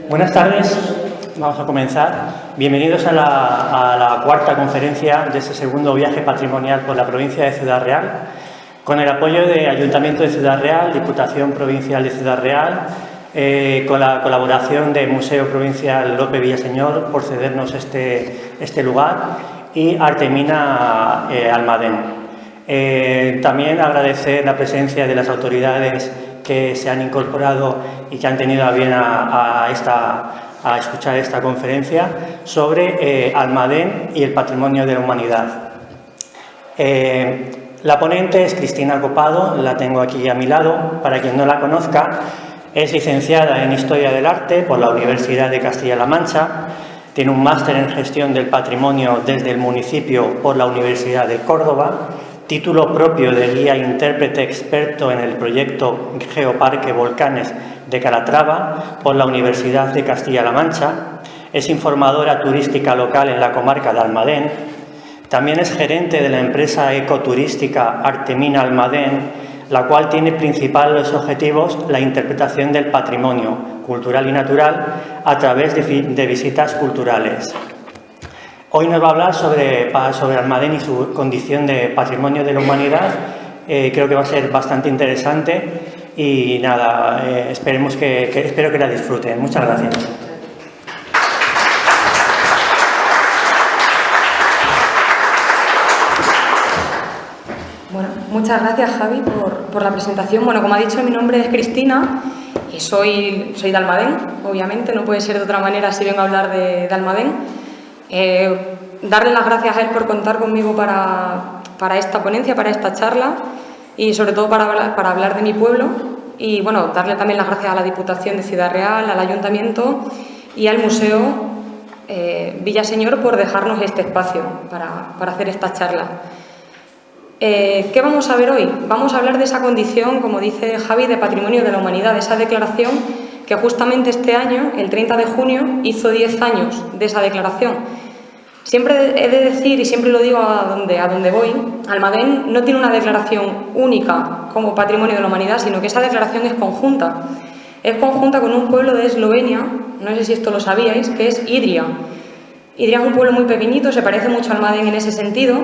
Buenas tardes, vamos a comenzar. Bienvenidos a la cuarta conferencia de este segundo viaje patrimonial por la provincia de Ciudad Real, con el apoyo de Ayuntamiento de Ciudad Real, Diputación Provincial de Ciudad Real, con la colaboración del Museo Provincial Lope Villaseñor por cedernos este lugar y Artemina Almadén. También agradecer la presencia de las autoridades que se han incorporado y que han tenido a bien a escuchar esta conferencia sobre Almadén y el patrimonio de la humanidad. La ponente es Cristina Copado, la tengo aquí a mi lado. Para quien no la conozca, es licenciada en Historia del Arte por la Universidad de Castilla-La Mancha, tiene un máster en Gestión del Patrimonio desde el municipio por la Universidad de Córdoba, título propio de guía intérprete experto en el proyecto Geoparque Volcanes de Calatrava por la Universidad de Castilla-La Mancha, es informadora turística local en la comarca de Almadén, también es gerente de la empresa ecoturística Artemina Almadén, la cual tiene principales objetivos la interpretación del patrimonio cultural y natural a través de visitas culturales. Hoy nos va a hablar sobre Almadén y su condición de patrimonio de la humanidad. Creo que va a ser bastante interesante y nada, espero que la disfruten. Muchas gracias. Bueno, muchas gracias, Javi, por la presentación. Bueno, como ha dicho, mi nombre es Cristina y soy de Almadén, obviamente, no puede ser de otra manera si vengo a hablar de Almadén. Darle las gracias a él por contar conmigo para esta ponencia, para esta charla y sobre todo para hablar de mi pueblo y bueno, darle también las gracias a la Diputación de Ciudad Real, al Ayuntamiento y al Museo Villaseñor por dejarnos este espacio para hacer esta charla. ¿Qué vamos a ver hoy? Vamos a hablar de esa condición, como dice Javi, de patrimonio de la humanidad, de esa declaración que justamente este año, el 30 de junio, hizo 10 años de esa declaración. Siempre he de decir, y siempre lo digo a donde voy, Almadén no tiene una declaración única como patrimonio de la humanidad, sino que esa declaración es conjunta. Es conjunta con un pueblo de Eslovenia, no sé si esto lo sabíais, que es Idria. Idria es un pueblo muy pequeñito, se parece mucho a Almadén en ese sentido,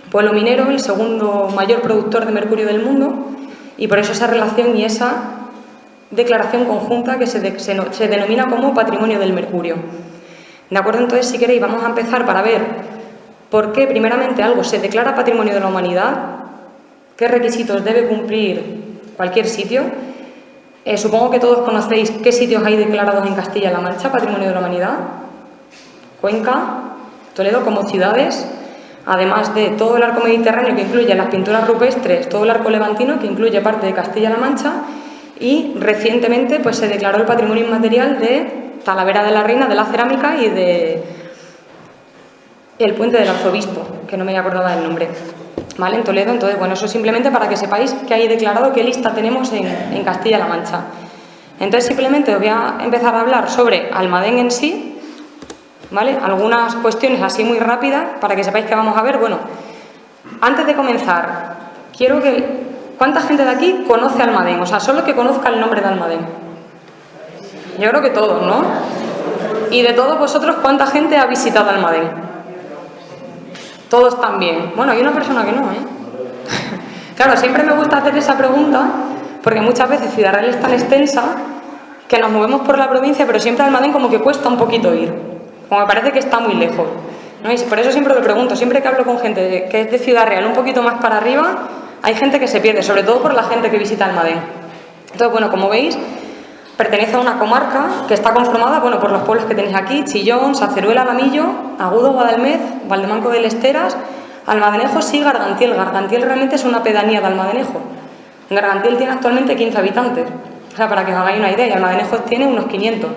pueblo minero, el segundo mayor productor de mercurio del mundo, y por eso esa relación y esa declaración conjunta que se denomina como patrimonio del mercurio. ¿De acuerdo? Entonces, si queréis, vamos a empezar para ver por qué, primeramente, algo se declara patrimonio de la humanidad, qué requisitos debe cumplir cualquier sitio. Supongo que todos conocéis qué sitios hay declarados en Castilla-La Mancha, patrimonio de la humanidad. Cuenca, Toledo como ciudades, además de todo el arco mediterráneo que incluye las pinturas rupestres, todo el arco levantino que incluye parte de Castilla-La Mancha y recientemente pues, se declaró el patrimonio inmaterial de Talavera de la Reina, de la cerámica y de el puente del arzobispo, que no me acordaba del nombre, ¿vale? En Toledo. Entonces, bueno, eso simplemente para que sepáis que hay declarado qué lista tenemos en Castilla-La Mancha. Entonces, simplemente os voy a empezar a hablar sobre Almadén en sí, ¿vale? Algunas cuestiones así muy rápidas para que sepáis que vamos a ver. Bueno, antes de comenzar, quiero que... ¿Cuánta gente de aquí conoce Almadén? O sea, solo que conozca el nombre de Almadén. Yo creo que todos, ¿no? Y de todos vosotros, ¿cuánta gente ha visitado Almadén? Todos también. Bueno, hay una persona que no, ¿eh? Claro, siempre me gusta hacer esa pregunta porque muchas veces Ciudad Real es tan extensa que nos movemos por la provincia, pero siempre Almadén como que cuesta un poquito ir. Como me parece que está muy lejos, ¿no? Y por eso siempre lo pregunto. Siempre que hablo con gente que es de Ciudad Real un poquito más para arriba, hay gente que se pierde, sobre todo por la gente que visita Almadén. Entonces, bueno, como veis, pertenece a una comarca que está conformada, bueno, por los pueblos que tenéis aquí: Chillón, Saceruela, Lamillo, Agudo, Guadalmez, Valdemanco de Lesteras, Almadenejo y Gargantiel. Gargantiel realmente es una pedanía de Almadenejo. Gargantiel tiene actualmente 15 habitantes, o sea, para que os hagáis una idea, y Almadenejo tiene unos 500.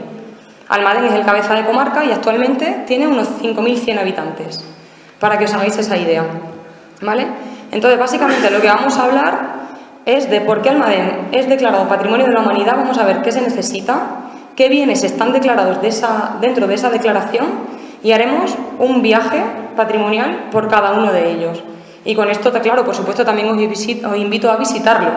Almadén es el cabeza de comarca y actualmente tiene unos 5.100 habitantes, para que os hagáis esa idea, ¿vale? Entonces, básicamente lo que vamos a hablar es de por qué Almadén es declarado patrimonio de la humanidad. Vamos a ver qué se necesita, qué bienes están declarados dentro de esa declaración y haremos un viaje patrimonial por cada uno de ellos. Y con esto, claro, por supuesto, también os invito a visitarlo,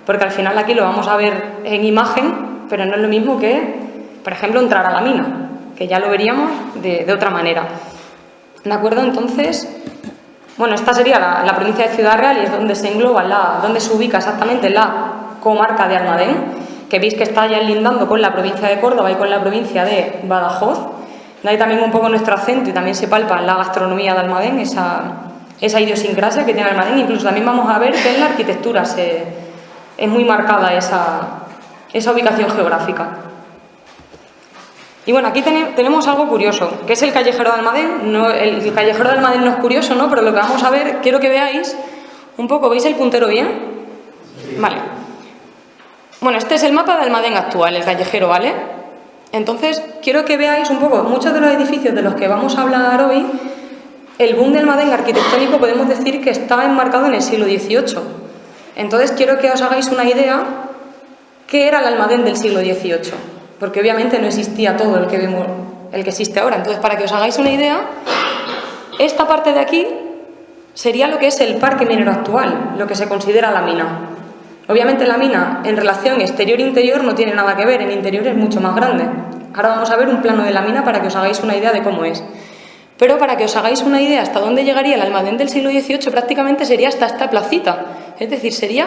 porque al final aquí lo vamos a ver en imagen, pero no es lo mismo que por ejemplo, entrar a la mina, que ya lo veríamos de otra manera. ¿De acuerdo? Entonces, bueno, esta sería la provincia de Ciudad Real y es donde se engloba, donde se ubica exactamente la comarca de Almadén, que veis que está ya lindando con la provincia de Córdoba y con la provincia de Badajoz. De ahí también un poco nuestro acento y también se palpa la gastronomía de Almadén, esa idiosincrasia que tiene Almadén. Incluso también vamos a ver que en la arquitectura es muy marcada esa ubicación geográfica. Y bueno, aquí tenemos algo curioso, que es el callejero de Almadén. El callejero de Almadén no es curioso, ¿no? Pero lo que vamos a ver, quiero que veáis un poco, ¿veis el puntero bien? Vale. Bueno, este es el mapa de Almadén actual, el callejero, ¿vale? Entonces, quiero que veáis un poco, muchos de los edificios de los que vamos a hablar hoy, el boom de Almadén arquitectónico podemos decir que está enmarcado en el siglo XVIII. Entonces, quiero que os hagáis una idea qué era el Almadén del siglo XVIII, porque obviamente no existía todo el que existe ahora. Entonces, para que os hagáis una idea, esta parte de aquí sería lo que es el parque minero actual, lo que se considera la mina. Obviamente la mina en relación exterior-interior no tiene nada que ver, en interior es mucho más grande. Ahora vamos a ver un plano de la mina para que os hagáis una idea de cómo es. Pero para que os hagáis una idea hasta dónde llegaría el Almadén del siglo XVIII, prácticamente sería hasta esta placita. Es decir, sería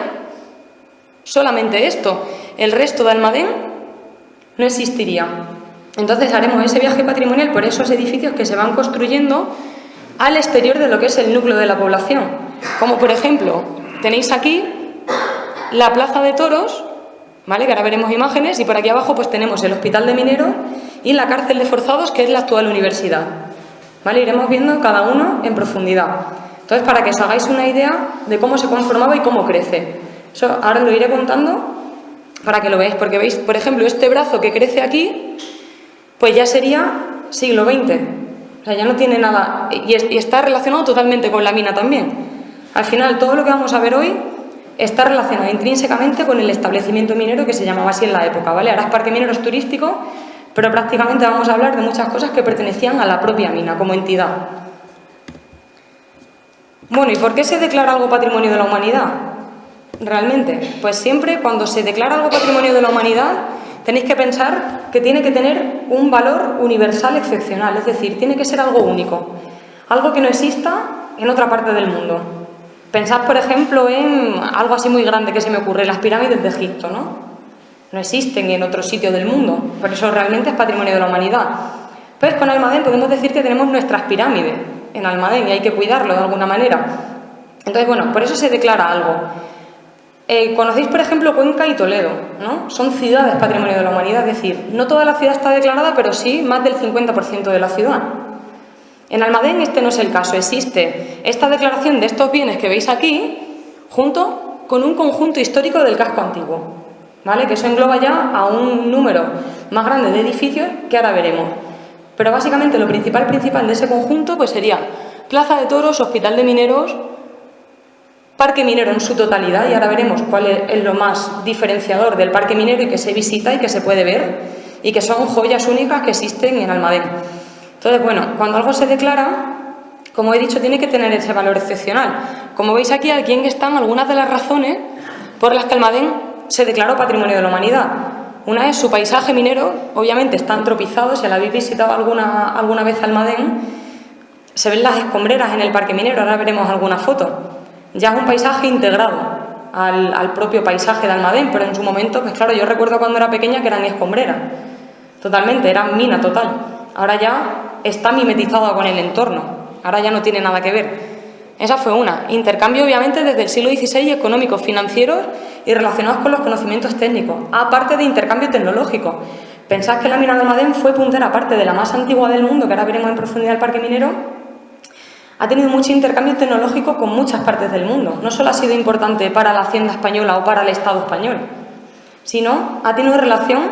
solamente esto. El resto de Almadén no existiría. Entonces haremos ese viaje patrimonial por esos edificios que se van construyendo al exterior de lo que es el núcleo de la población. Como por ejemplo, tenéis aquí la Plaza de Toros, ¿vale? Que ahora veremos imágenes, y por aquí abajo pues tenemos el Hospital de Mineros y la Cárcel de Forzados, que es la actual universidad. ¿Vale? Iremos viendo cada uno en profundidad. Entonces, para que os hagáis una idea de cómo se conformaba y cómo crece. Eso ahora lo iré contando para que lo veáis, porque veis, por ejemplo, este brazo que crece aquí, pues ya sería siglo XX. O sea, ya no tiene nada, y está relacionado totalmente con la mina también. Al final, todo lo que vamos a ver hoy está relacionado intrínsecamente con el establecimiento minero que se llamaba así en la época, ¿vale? Ahora es parque minero, es turístico, pero prácticamente vamos a hablar de muchas cosas que pertenecían a la propia mina como entidad. Bueno, ¿y por qué se declara algo patrimonio de la humanidad? Realmente, pues siempre cuando se declara algo patrimonio de la humanidad tenéis que pensar que tiene que tener un valor universal excepcional, es decir, tiene que ser algo único, algo que no exista en otra parte del mundo. Pensad, por ejemplo, en algo así muy grande que se me ocurre, las pirámides de Egipto, ¿no? No existen en otro sitio del mundo, por eso realmente es patrimonio de la humanidad. Pues con Almadén podemos decir que tenemos nuestras pirámides en Almadén y hay que cuidarlo de alguna manera. Entonces, bueno, por eso se declara algo. Conocéis, por ejemplo, Cuenca y Toledo, ¿no? Son ciudades patrimonio de la humanidad, es decir, no toda la ciudad está declarada, pero sí más del 50% de la ciudad. En Almadén este no es el caso, existe esta declaración de estos bienes que veis aquí, junto con un conjunto histórico del casco antiguo, ¿vale? Que eso engloba ya a un número más grande de edificios que ahora veremos. Pero básicamente lo principal de ese conjunto pues sería Plaza de Toros, Hospital de Mineros, Parque Minero en su totalidad, y ahora veremos cuál es lo más diferenciador del Parque Minero y que se visita y que se puede ver, y que son joyas únicas que existen en Almadén. Entonces, bueno, cuando algo se declara, como he dicho, tiene que tener ese valor excepcional. Como veis aquí, aquí están algunas de las razones por las que Almadén se declaró Patrimonio de la Humanidad. Una es su paisaje minero, obviamente está antropizado, si la habéis visitado alguna vez Almadén, se ven las escombreras en el Parque Minero, ahora veremos alguna foto. Ya es un paisaje integrado al propio paisaje de Almadén, pero en su momento, pues claro, yo recuerdo cuando era pequeña que eran escombreras, totalmente, eran mina total. Ahora ya está mimetizado con el entorno, ahora ya no tiene nada que ver. Esa fue una. Intercambio, obviamente, desde el siglo XVI, económicos, financieros y relacionados con los conocimientos técnicos, aparte de intercambio tecnológico. Pensad que la mina de Almadén fue puntera, aparte de la más antigua del mundo, que ahora veremos en profundidad el Parque Minero, ha tenido mucho intercambio tecnológico con muchas partes del mundo. No solo ha sido importante para la Hacienda española o para el Estado español, sino ha tenido relación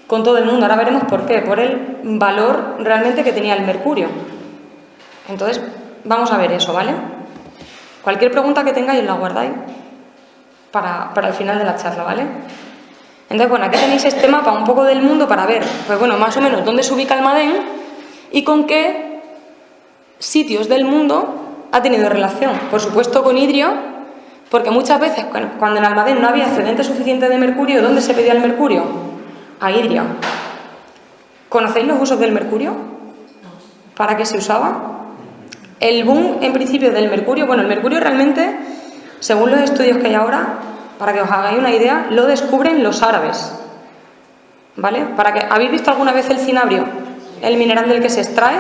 con todo el mundo. Ahora veremos por qué, por el valor realmente que tenía el mercurio. Entonces, vamos a ver eso, ¿vale? Cualquier pregunta que tengáis la guardáis para el final de la charla, ¿vale? Entonces, bueno, aquí tenéis este mapa un poco del mundo para ver, pues bueno, más o menos dónde se ubica Almadén y con qué sitios del mundo ha tenido relación. Por supuesto con Idrio, porque muchas veces cuando en Almadén no había excedente suficiente de mercurio, ¿dónde se pedía el mercurio? A Idrio. ¿Conocéis los usos del mercurio? ¿Para qué se usaba? El boom, en principio, del mercurio... Bueno, el mercurio realmente, según los estudios que hay ahora, para que os hagáis una idea, lo descubren los árabes. ¿Vale? ¿Habéis visto alguna vez el cinabrio? El mineral del que se extrae.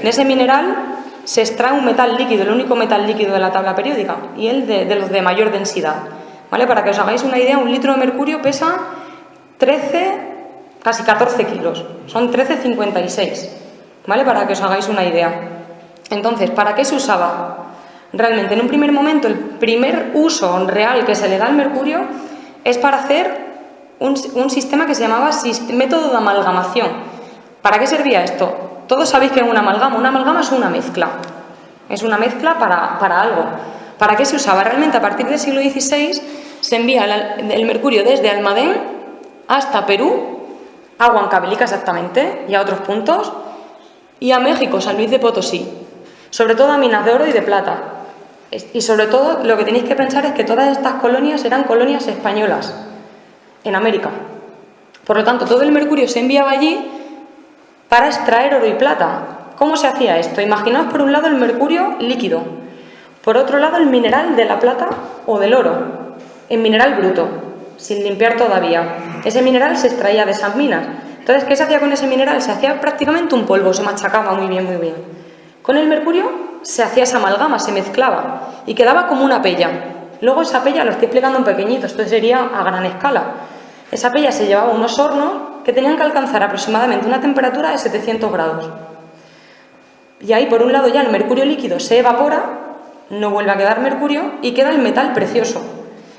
En ese mineral se extrae un metal líquido, el único metal líquido de la tabla periódica, y el de los de mayor densidad. ¿Vale? Para que os hagáis una idea, un litro de mercurio pesa 13, casi 14 kilos. Son 13,56. ¿Vale? Para que os hagáis una idea. Entonces, ¿para qué se usaba? Realmente, en un primer momento, el primer uso real que se le da al mercurio es para hacer un sistema que se llamaba método de amalgamación. ¿Para qué servía esto? Todos sabéis que es una amalgama. Una amalgama es una mezcla. Es una mezcla para algo. ¿Para qué se usaba? Realmente, a partir del siglo XVI, se envía el mercurio desde Almadén hasta Perú, a Huancavelica exactamente, y a otros puntos, y a México, San Luis de Potosí. Sobre todo a minas de oro y de plata. Y sobre todo, lo que tenéis que pensar es que todas estas colonias eran colonias españolas, en América. Por lo tanto, todo el mercurio se enviaba allí para extraer oro y plata. ¿Cómo se hacía esto? Imaginaos por un lado el mercurio líquido, por otro lado el mineral de la plata o del oro, en mineral bruto, sin limpiar todavía. Ese mineral se extraía de esas minas. Entonces, ¿qué se hacía con ese mineral? Se hacía prácticamente un polvo, se machacaba muy bien, muy bien. Con el mercurio se hacía esa amalgama, se mezclaba y quedaba como una pella. Luego esa pella, lo estoy explicando en pequeñito, esto sería a gran escala. Esa pella se llevaba a unos hornos que tenían que alcanzar aproximadamente una temperatura de 700 grados. Y ahí, por un lado, ya el mercurio líquido se evapora, no vuelve a quedar mercurio y queda el metal precioso.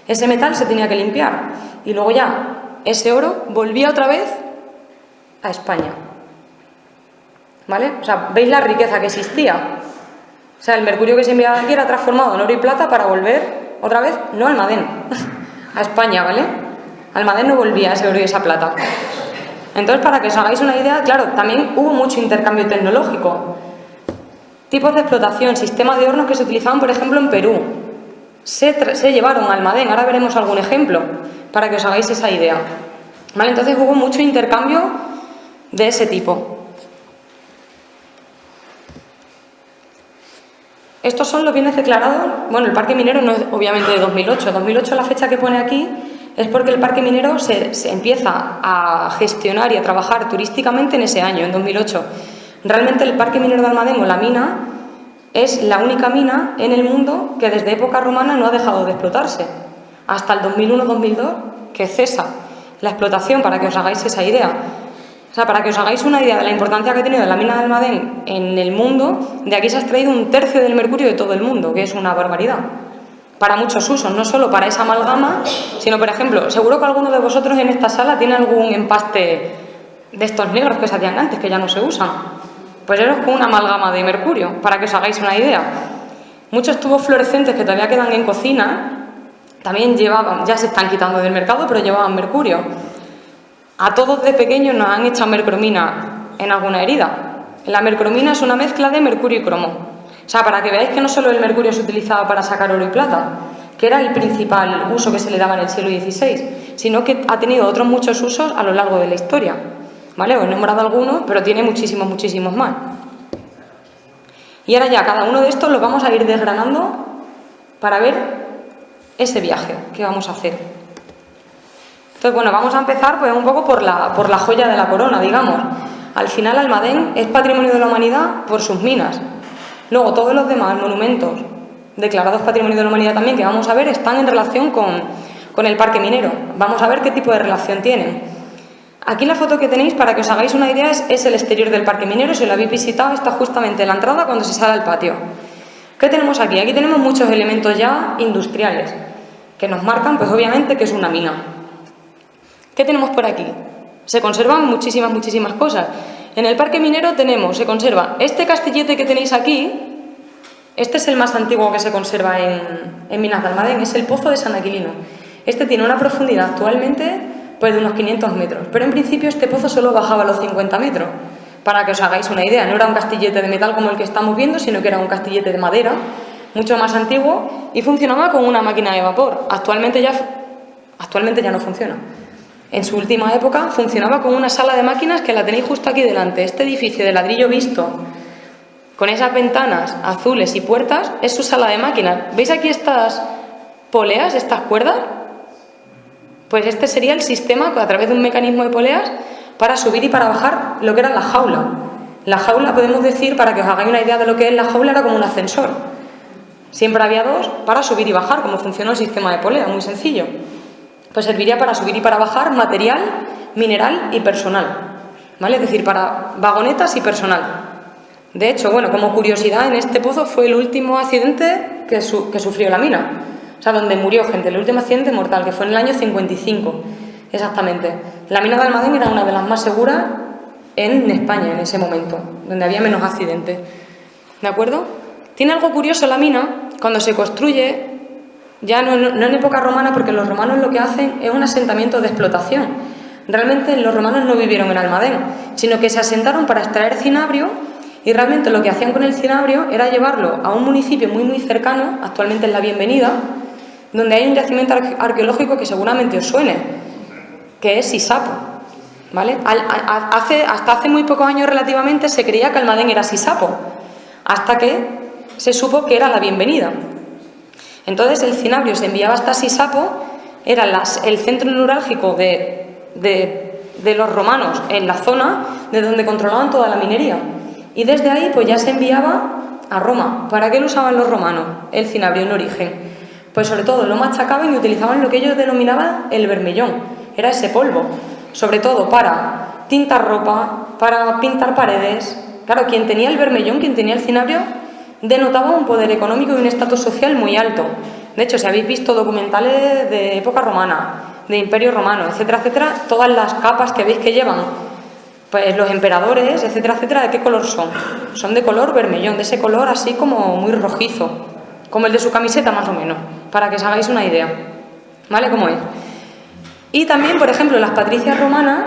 Ese metal se tenía que limpiar y luego ya ese oro volvía otra vez a España. ¿Vale? O sea, ¿veis la riqueza que existía? O sea, el mercurio que se enviaba de aquí era transformado en oro y plata para volver otra vez, no a Almadén, a España, ¿vale? Almadén no volvía ese oro y esa plata. Entonces, para que os hagáis una idea, claro, también hubo mucho intercambio tecnológico. Tipos de explotación, sistemas de hornos que se utilizaban, por ejemplo, en Perú. Se llevaron a Almadén, ahora veremos algún ejemplo, para que os hagáis esa idea. ¿Vale? Entonces hubo mucho intercambio de ese tipo. Estos son los bienes declarados. Bueno, el parque minero no es obviamente de 2008. 2008, la fecha que pone aquí, es porque el parque minero se empieza a gestionar y a trabajar turísticamente en ese año, en 2008. Realmente el parque minero de Almadén, o la mina, es la única mina en el mundo que desde época romana no ha dejado de explotarse. Hasta el 2001-2002, que cesa la explotación, para que os hagáis esa idea. O sea, para que os hagáis una idea de la importancia que ha tenido la mina de Almadén en el mundo, de aquí se ha extraído 1/3 del mercurio de todo el mundo, que es una barbaridad. Para muchos usos, no solo para esa amalgama, sino, por ejemplo, seguro que alguno de vosotros en esta sala tiene algún empaste de estos negros que se hacían antes, que ya no se usan. Pues eso es con una amalgama de mercurio, para que os hagáis una idea. Muchos tubos fluorescentes que todavía quedan en cocina también llevaban, ya se están quitando del mercado, pero llevaban mercurio. A todos de pequeños nos han echado mercromina en alguna herida. La mercromina es una mezcla de mercurio y cromo. O sea, para que veáis que no solo el mercurio se utilizaba para sacar oro y plata, que era el principal uso que se le daba en el siglo XVI, sino que ha tenido otros muchos usos a lo largo de la historia. ¿Vale? Os he nombrado algunos, pero tiene muchísimos, muchísimos más. Y ahora ya, cada uno de estos los vamos a ir desgranando para ver ese viaje que vamos a hacer. Entonces, bueno, vamos a empezar pues un poco por la joya de la corona, digamos. Al final, Almadén es patrimonio de la humanidad por sus minas. Luego, todos los demás monumentos declarados patrimonio de la humanidad también, que vamos a ver, están en relación con el parque minero. Vamos a ver qué tipo de relación tienen. Aquí la foto que tenéis, para que os hagáis una idea, es el exterior del parque minero. Si lo habéis visitado, está justamente en la entrada cuando se sale al patio. ¿Qué tenemos aquí? Aquí tenemos muchos elementos ya industriales que nos marcan, pues obviamente, que es una mina. ¿Qué tenemos por aquí? Se conservan muchísimas, muchísimas cosas. En el parque minero se conserva este castillete que tenéis aquí. Este es el más antiguo que se conserva en Minas de Almadén, es el Pozo de San Aquilino. Este tiene una profundidad actualmente pues de unos 500 metros, pero en principio este pozo solo bajaba a los 50 metros. Para que os hagáis una idea, no era un castillete de metal como el que estamos viendo, sino que era un castillete de madera, mucho más antiguo, y funcionaba con una máquina de vapor. Actualmente ya no funciona. en su última época, funcionaba como una sala de máquinas que la tenéis justo aquí delante. Este edificio de ladrillo visto, con esas ventanas azules y puertas, es su sala de máquinas. ¿Veis aquí estas poleas, estas cuerdas? Pues este sería el sistema, a través de un mecanismo de poleas, para subir y para bajar lo que era la jaula. La jaula, podemos decir, para que os hagáis una idea de lo que es la jaula, era como un ascensor. Siempre había dos para subir y bajar, como funciona el sistema de polea, muy sencillo. Pues serviría para subir y para bajar material, mineral y personal, ¿vale? Es decir, para vagonetas y personal. De hecho, bueno, como curiosidad, en este pozo fue el último accidente que sufrió la mina. O sea, donde murió gente, el último accidente mortal, que fue en el año 55, exactamente. La mina de Almadén era una de las más seguras en España en ese momento, donde había menos accidentes. ¿De acuerdo? Tiene algo curioso la mina, cuando se construye, ya no en época romana, porque los romanos lo que hacen es un asentamiento de explotación. Realmente los romanos no vivieron en Almadén, sino que se asentaron para extraer cinabrio, y realmente lo que hacían con el cinabrio era llevarlo a un municipio muy muy cercano, actualmente en La Bienvenida, donde hay un yacimiento arqueológico que seguramente os suene, que es Sisapo, ¿vale? Hasta hace muy pocos años relativamente se creía que Almadén era Sisapo, hasta que se supo que era La Bienvenida. Entonces el cinabrio se enviaba hasta Sisapo, era el centro neurálgico de los romanos en la zona de donde controlaban toda la minería, y desde ahí pues ya se enviaba a Roma. ¿Para qué lo usaban los romanos el cinabrio en origen? Pues sobre todo lo machacaban y utilizaban lo que ellos denominaban el bermellón, era ese polvo, sobre todo para tintar ropa, para pintar paredes. Claro, quien tenía el bermellón, quien tenía el cinabrio, denotaba un poder económico y un estatus social muy alto. De hecho, si habéis visto documentales de época romana, de Imperio Romano, etcétera, etcétera, todas las capas que veis que llevan, pues los emperadores, etcétera, etcétera, ¿de qué color son? Son de color bermellón, de ese color así como muy rojizo, como el de su camiseta más o menos, para que os hagáis una idea, ¿vale? ¿Cómo es? Y también, por ejemplo, las patricias romanas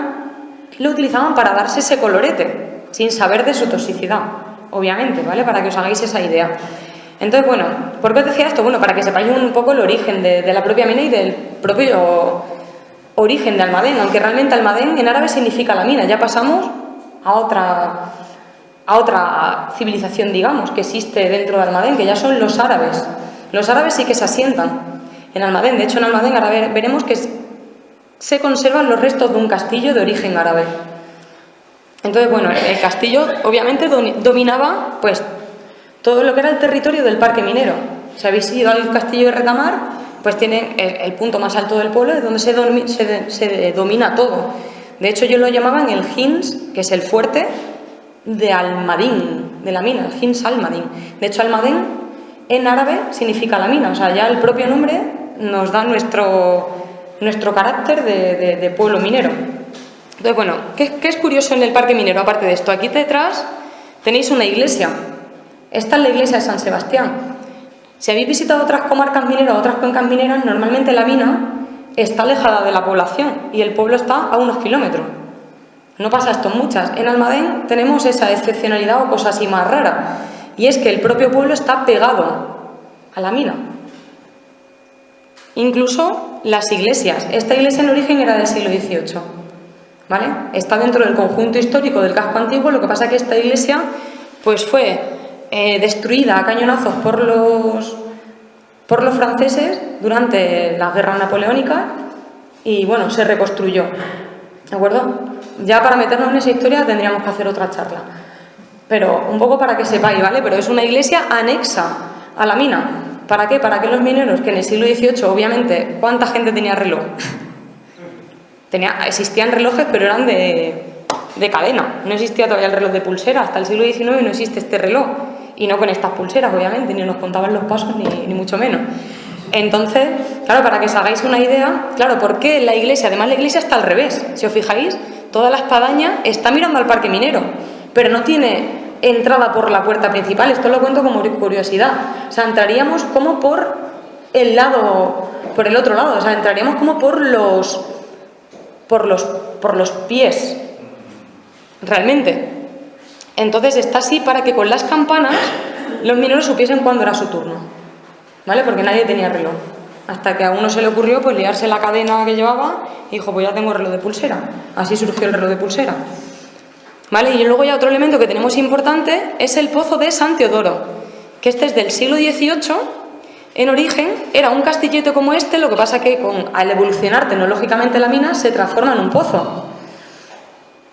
lo utilizaban para darse ese colorete, sin saber de su toxicidad, obviamente, ¿vale? Para que os hagáis esa idea. Entonces, bueno, ¿por qué os decía esto? Bueno, para que sepáis un poco el origen de la propia mina y del propio origen de Almadén, aunque realmente Almadén en árabe significa la mina. Ya pasamos a otra civilización, digamos, que existe dentro de Almadén, que ya son los árabes. Los árabes sí que se asientan en Almadén. De hecho, en Almadén ahora veremos que se conservan los restos de un castillo de origen árabe. Entonces, bueno, el castillo obviamente dominaba pues todo lo que era el territorio del parque minero. Si habéis ido al castillo de Retamar, pues tiene el punto más alto del pueblo, es donde se domina todo. De hecho, ellos lo llamaban el Hins, que es el fuerte de Almadín, de la mina, el Hins Almadín. De hecho, Almadén en árabe significa la mina, o sea, ya el propio nombre nos da nuestro carácter de pueblo minero. Entonces, bueno, ¿qué es curioso en el parque minero? Aparte de esto, aquí detrás tenéis una iglesia. Esta es la iglesia de San Sebastián. Si habéis visitado otras comarcas mineras, otras cuencas mineras, normalmente la mina está alejada de la población y el pueblo está a unos kilómetros. No pasa esto en muchas. En Almadén tenemos esa excepcionalidad o cosa así más rara, y es que el propio pueblo está pegado a la mina. Incluso las iglesias. Esta iglesia en origen era del siglo XVIII, ¿vale? Está dentro del conjunto histórico del casco antiguo. Lo que pasa es que esta iglesia pues fue destruida a cañonazos por los franceses durante las guerras napoleónicas y bueno, se reconstruyó, ¿de acuerdo? Ya para meternos en esa historia tendríamos que hacer otra charla, pero un poco para que sepáis, ¿vale? Pero es una iglesia anexa a la mina. ¿Para qué? Para que los mineros, que en el siglo XVIII, obviamente, ¿cuánta gente tenía reloj? Existían relojes, pero eran de cadena. No existía todavía el reloj de pulsera. Hasta el siglo XIX no existe este reloj. Y no con estas pulseras, obviamente, ni nos contaban los pasos, ni mucho menos. Entonces, claro, para que os hagáis una idea, claro, ¿por qué la iglesia? Además, la iglesia está al revés. Si os fijáis, toda la espadaña está mirando al parque minero, pero no tiene entrada por la puerta principal. Esto lo cuento como curiosidad. O sea, entraríamos como por el otro lado. O sea, entraríamos como por los pies, realmente. Entonces está así para que con las campanas los mineros supiesen cuándo era su turno, ¿vale? Porque nadie tenía reloj. hasta que a uno se le ocurrió pues liarse la cadena que llevaba y dijo, pues ya tengo reloj de pulsera. Así surgió el reloj de pulsera. ¿Vale? Y luego ya otro elemento que tenemos importante es el pozo de San Teodoro, que este es del siglo XVIII. En origen era un castillete como este, lo que pasa que al evolucionar tecnológicamente la mina se transforma en un pozo.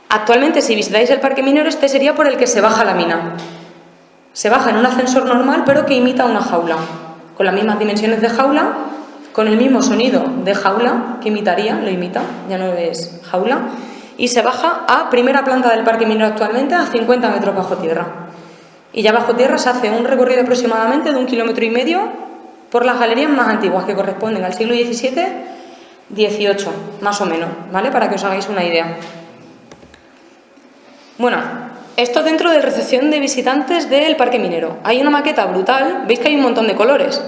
Actualmente, si visitáis el parque minero, este sería por el que se baja la mina. Se baja en un ascensor normal, pero que imita una jaula, con las mismas dimensiones de jaula, con el mismo sonido de jaula, que imitaría, lo imita, ya no es jaula, y se baja a primera planta del parque minero actualmente, a 50 metros bajo tierra. Y ya bajo tierra se hace un recorrido aproximadamente de 1,5 kilómetros por las galerías más antiguas, que corresponden al siglo XVII, XVIII, más o menos, ¿vale? Para que os hagáis una idea. Bueno, esto dentro de recepción de visitantes del parque minero. Hay una maqueta brutal, veis que hay un montón de colores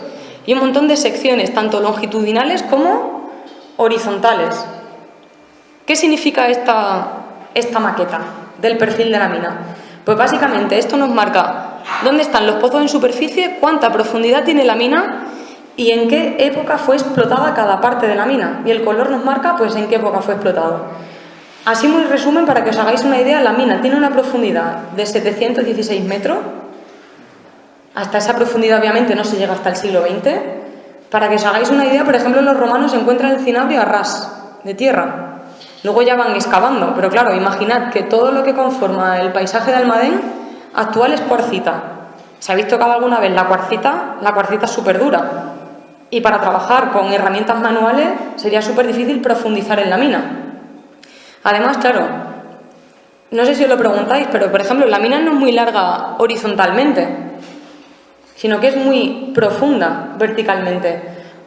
y un montón de secciones, tanto longitudinales como horizontales. ¿Qué significa esta maqueta del perfil de la mina? Pues básicamente esto nos marca dónde están los pozos en superficie, cuánta profundidad tiene la mina y en qué época fue explotada cada parte de la mina. Y el color nos marca pues en qué época fue explotado. Así muy resumen, para que os hagáis una idea, la mina tiene una profundidad de 716 metros. Hasta esa profundidad obviamente no se llega hasta el siglo XX. Para que os hagáis una idea, por ejemplo, los romanos encuentran el cinabrio a ras de tierra. Luego ya van excavando, pero claro, imaginad que todo lo que conforma el paisaje de Almadén actual es cuarcita. ¿Se habéis tocado alguna vez la cuarcita? La cuarcita es súper dura. Y para trabajar con herramientas manuales sería súper difícil profundizar en la mina. Además, claro, no sé si os lo preguntáis, pero por ejemplo, la mina no es muy larga horizontalmente, sino que es muy profunda verticalmente.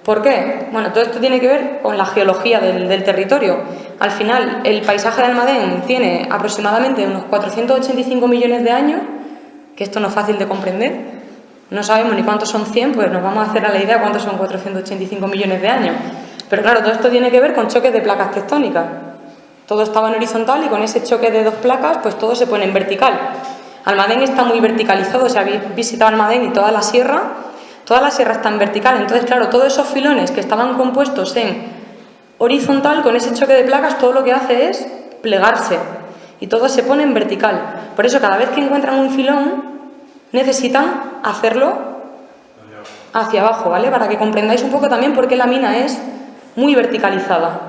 ¿Por qué? Bueno, todo esto tiene que ver con la geología del territorio. Al final, el paisaje de Almadén tiene aproximadamente unos 485 millones de años, que esto no es fácil de comprender. No sabemos ni cuántos son 100, pues nos vamos a hacer a la idea cuántos son 485 millones de años. Pero claro, todo esto tiene que ver con choques de placas tectónicas. Todo estaba en horizontal y con ese choque de dos placas, pues todo se pone en vertical. Almadén está muy verticalizado, si habéis visitado Almadén y toda la sierra está en vertical. Entonces, claro, todos esos filones que estaban compuestos en horizontal, con ese choque de placas, todo lo que hace es plegarse y todo se pone en vertical. Por eso, cada vez que encuentran un filón, necesitan hacerlo hacia abajo, ¿vale? Para que comprendáis un poco también por qué la mina es muy verticalizada,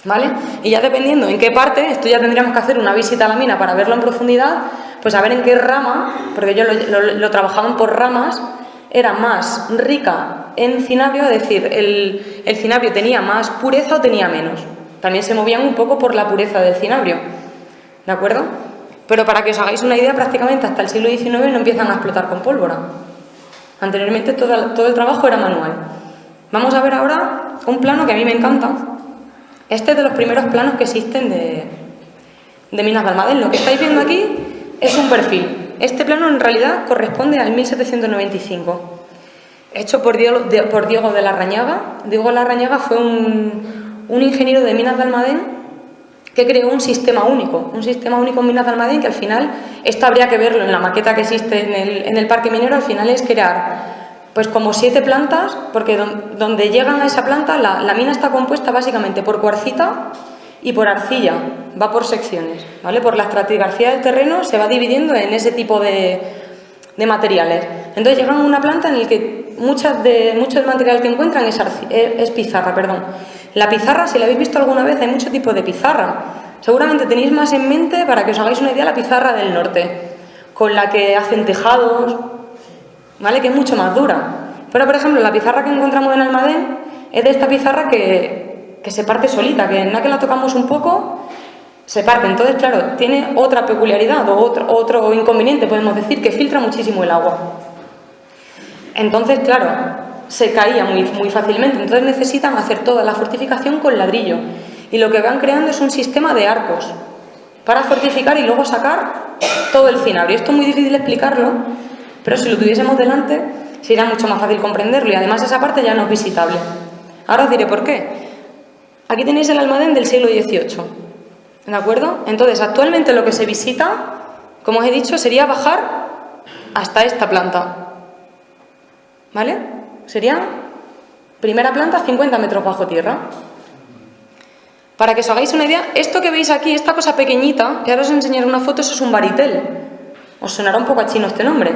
¿vale? Y ya dependiendo en qué parte, esto ya tendríamos que hacer una visita a la mina para verlo en profundidad, pues a ver en qué rama, porque ellos lo trabajaban por ramas, era más rica en cinabrio, es decir, el cinabrio tenía más pureza o tenía menos. También se movían un poco por la pureza del cinabrio, ¿de acuerdo? Pero para que os hagáis una idea, prácticamente hasta el siglo XIX no empiezan a explotar con pólvora. Anteriormente todo el trabajo era manual. Vamos a ver ahora un plano que a mí me encanta. Este es de los primeros planos que existen de minas de Almadén. Lo que estáis viendo aquí es un perfil. Este plano en realidad corresponde al 1795, hecho por Diego de Larrañaga. Diego de Larrañaga fue un ingeniero de minas de Almadén que creó un sistema único en minas de Almadén, que al final, esto habría que verlo en la maqueta que existe en el parque minero. Al final es crear pues como 7 plantas, porque donde llegan a esa planta la mina está compuesta básicamente por cuarcita y por arcilla, va por secciones, ¿vale? Por la estratigrafía del terreno se va dividiendo en ese tipo de materiales. Entonces llegan a una planta en la que mucho del material que encuentran es pizarra, perdón. La pizarra, si la habéis visto alguna vez, hay mucho tipo de pizarra. Seguramente tenéis más en mente, para que os hagáis una idea, la pizarra del norte, con la que hacen tejados, ¿vale? Que es mucho más dura. Pero, por ejemplo, la pizarra que encontramos en Almadén es de esta pizarra que se parte solita, que en la que la tocamos un poco, se parte. Entonces, claro, tiene otra peculiaridad o otro inconveniente, podemos decir, que filtra muchísimo el agua. Entonces, claro, se caía muy fácilmente. Entonces necesitan hacer toda la fortificación con ladrillo. Y lo que van creando es un sistema de arcos para fortificar y luego sacar todo el cinabrio. Esto es muy difícil explicarlo, pero si lo tuviésemos delante sería mucho más fácil comprenderlo, y además esa parte ya no es visitable. Ahora os diré por qué. Aquí tenéis el Almadén del siglo XVIII, ¿de acuerdo? Entonces, actualmente lo que se visita, como os he dicho, sería bajar hasta esta planta, ¿vale? Serían Primera planta, 50 metros bajo tierra. Para que os hagáis una idea, esto que veis aquí, esta cosa pequeñita, que ahora os enseñaré una foto, eso es un baritel. Os sonará un poco a chino este nombre,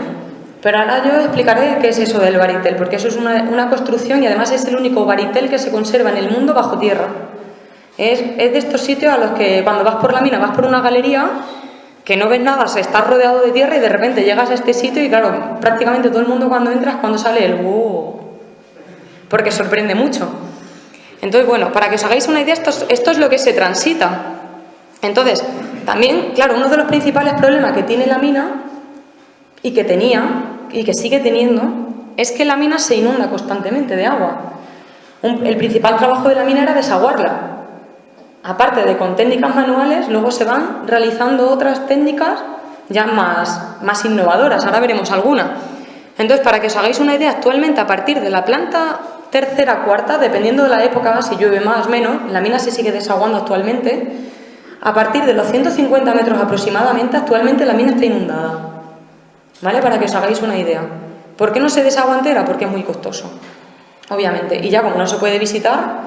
pero ahora yo explicaré qué es eso del baritel, porque eso es una construcción y además es el único baritel que se conserva en el mundo bajo tierra. Es de estos sitios a los que cuando vas por la mina, vas por una galería, que no ves nada, se está rodeado de tierra y de repente llegas a este sitio y claro, prácticamente todo el mundo cuando entras, cuando sale el ¡wow! Porque sorprende mucho. Entonces, bueno, para que os hagáis una idea, esto es lo que se transita. Entonces, también, claro, uno de los principales problemas que tiene la mina, y que tenía, y que sigue teniendo, es que la mina se inunda constantemente de agua. El principal trabajo de la mina era desaguarla. Aparte de con técnicas manuales, luego se van realizando otras técnicas ya más innovadoras. Ahora veremos alguna. Entonces, para que os hagáis una idea, actualmente a partir de la planta tercera, cuarta, dependiendo de la época, si llueve más o menos, la mina se sigue desaguando actualmente. A partir de los 150 metros aproximadamente, actualmente la mina está inundada. ¿Vale? Para que os hagáis una idea. ¿Por qué no se desagua entera? Porque es muy costoso, obviamente. Y ya como no se puede visitar,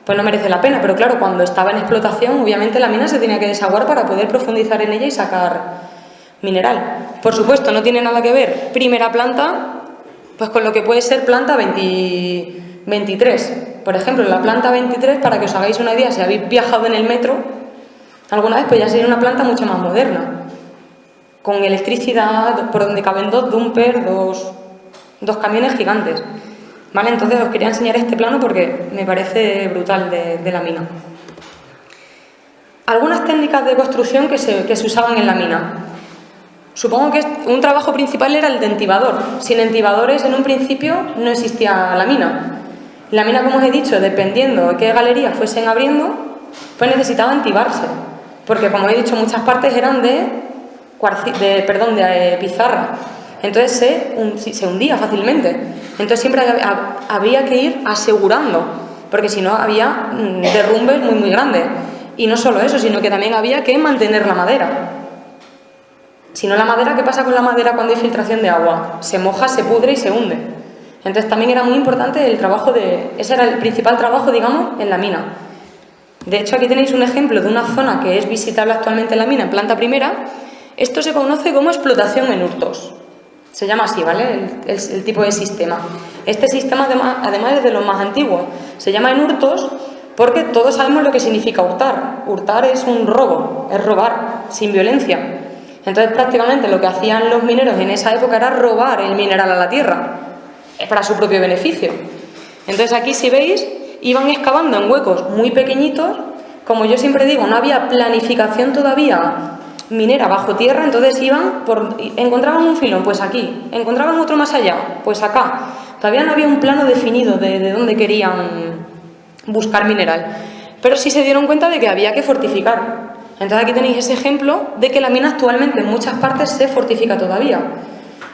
pues no merece la pena. Pero claro, cuando estaba en explotación, obviamente la mina se tenía que desaguar para poder profundizar en ella y sacar mineral. Por supuesto, no tiene nada que ver primera planta pues con lo que puede ser planta 23. Por ejemplo, la planta 23, para que os hagáis una idea, si habéis viajado en el metro alguna vez, pues ya sería una planta mucho más moderna, con electricidad, por donde caben dos dumpers, dos camiones gigantes. ¿Vale? Entonces os quería enseñar este plano porque me parece brutal de la mina. Algunas técnicas de construcción que se usaban en la mina. Supongo que un trabajo principal era el de entibador. Sin entibadores, en un principio, no existía la mina. La mina, como os he dicho, dependiendo de qué galerías fuesen abriendo, pues necesitaba entibarse. Porque, como he dicho, muchas partes eran de pizarra. Entonces se hundía fácilmente. Entonces siempre había que ir asegurando, porque si no había derrumbes muy, muy grandes. Y no solo eso, sino que también había que mantener la madera. Si no, la madera, ¿qué pasa con la madera cuando hay filtración de agua? Se moja, se pudre y se hunde. Entonces también era muy importante el trabajo ese era el principal trabajo, digamos, en la mina. De hecho, aquí tenéis un ejemplo de una zona que es visitable actualmente en la mina, en planta primera. Esto se conoce como explotación en hurtos. Se llama así, ¿vale? El tipo de sistema. Este sistema, además, es de los más antiguos. Se llama en hurtos porque todos sabemos lo que significa hurtar. Hurtar es un robo, es robar, sin violencia. Entonces, prácticamente lo que hacían los mineros en esa época era robar el mineral a la tierra, para su propio beneficio. Entonces, aquí, si veis, iban excavando en huecos muy pequeñitos. Como yo siempre digo, no había planificación todavía minera bajo tierra, entonces encontraban un filón, pues aquí, encontraban otro más allá, pues acá. Todavía no había un plano definido de dónde querían buscar mineral, pero sí se dieron cuenta de que había que fortificar. Entonces aquí tenéis ese ejemplo de que la mina actualmente en muchas partes se fortifica todavía.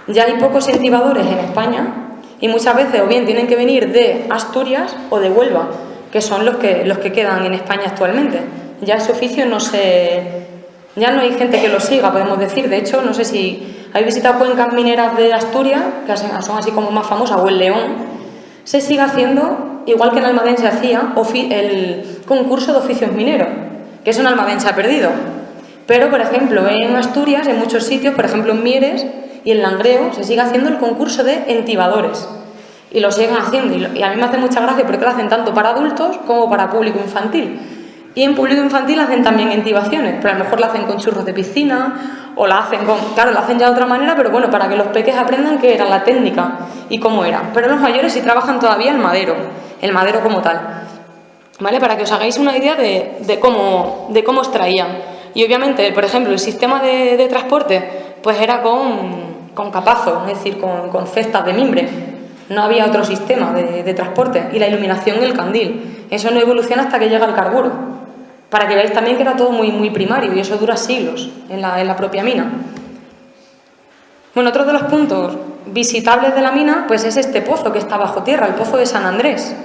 Ya hay pocos entibadores en España y muchas veces o bien tienen que venir de Asturias o de Huelva, que son los que quedan en España actualmente. Ya ese oficio ya no hay gente que lo siga, podemos decir. De hecho, no sé si habéis visitado cuencas mineras de Asturias, que son así como más famosas, o el León. Se sigue haciendo, igual que en Almadén se hacía, el concurso de oficios mineros, que eso en Almadén se ha perdido. Pero, por ejemplo, en Asturias, en muchos sitios, por ejemplo en Mieres y en Langreo, se sigue haciendo el concurso de entibadores. Y lo siguen haciendo. Y a mí me hace mucha gracia porque lo hacen tanto para adultos como para público infantil. Y en público infantil hacen también entibaciones, pero a lo mejor la hacen con churros de piscina o la hacen claro, la hacen ya de otra manera, pero bueno, para que los peques aprendan qué era la técnica y cómo era. Pero los mayores sí trabajan todavía el madero como tal, ¿vale? Para que os hagáis una idea de cómo extraían. Y obviamente, por ejemplo, el sistema de transporte, pues era con capazos, es decir, con cestas de mimbre. No había otro sistema de transporte. Y la iluminación, el candil. Eso no evoluciona hasta que llega el carburo. Para que veáis también que era todo muy, muy primario y eso dura siglos en la propia mina. Bueno, otro de los puntos visitables de la mina pues es este pozo que está bajo tierra, el pozo de San Andrés.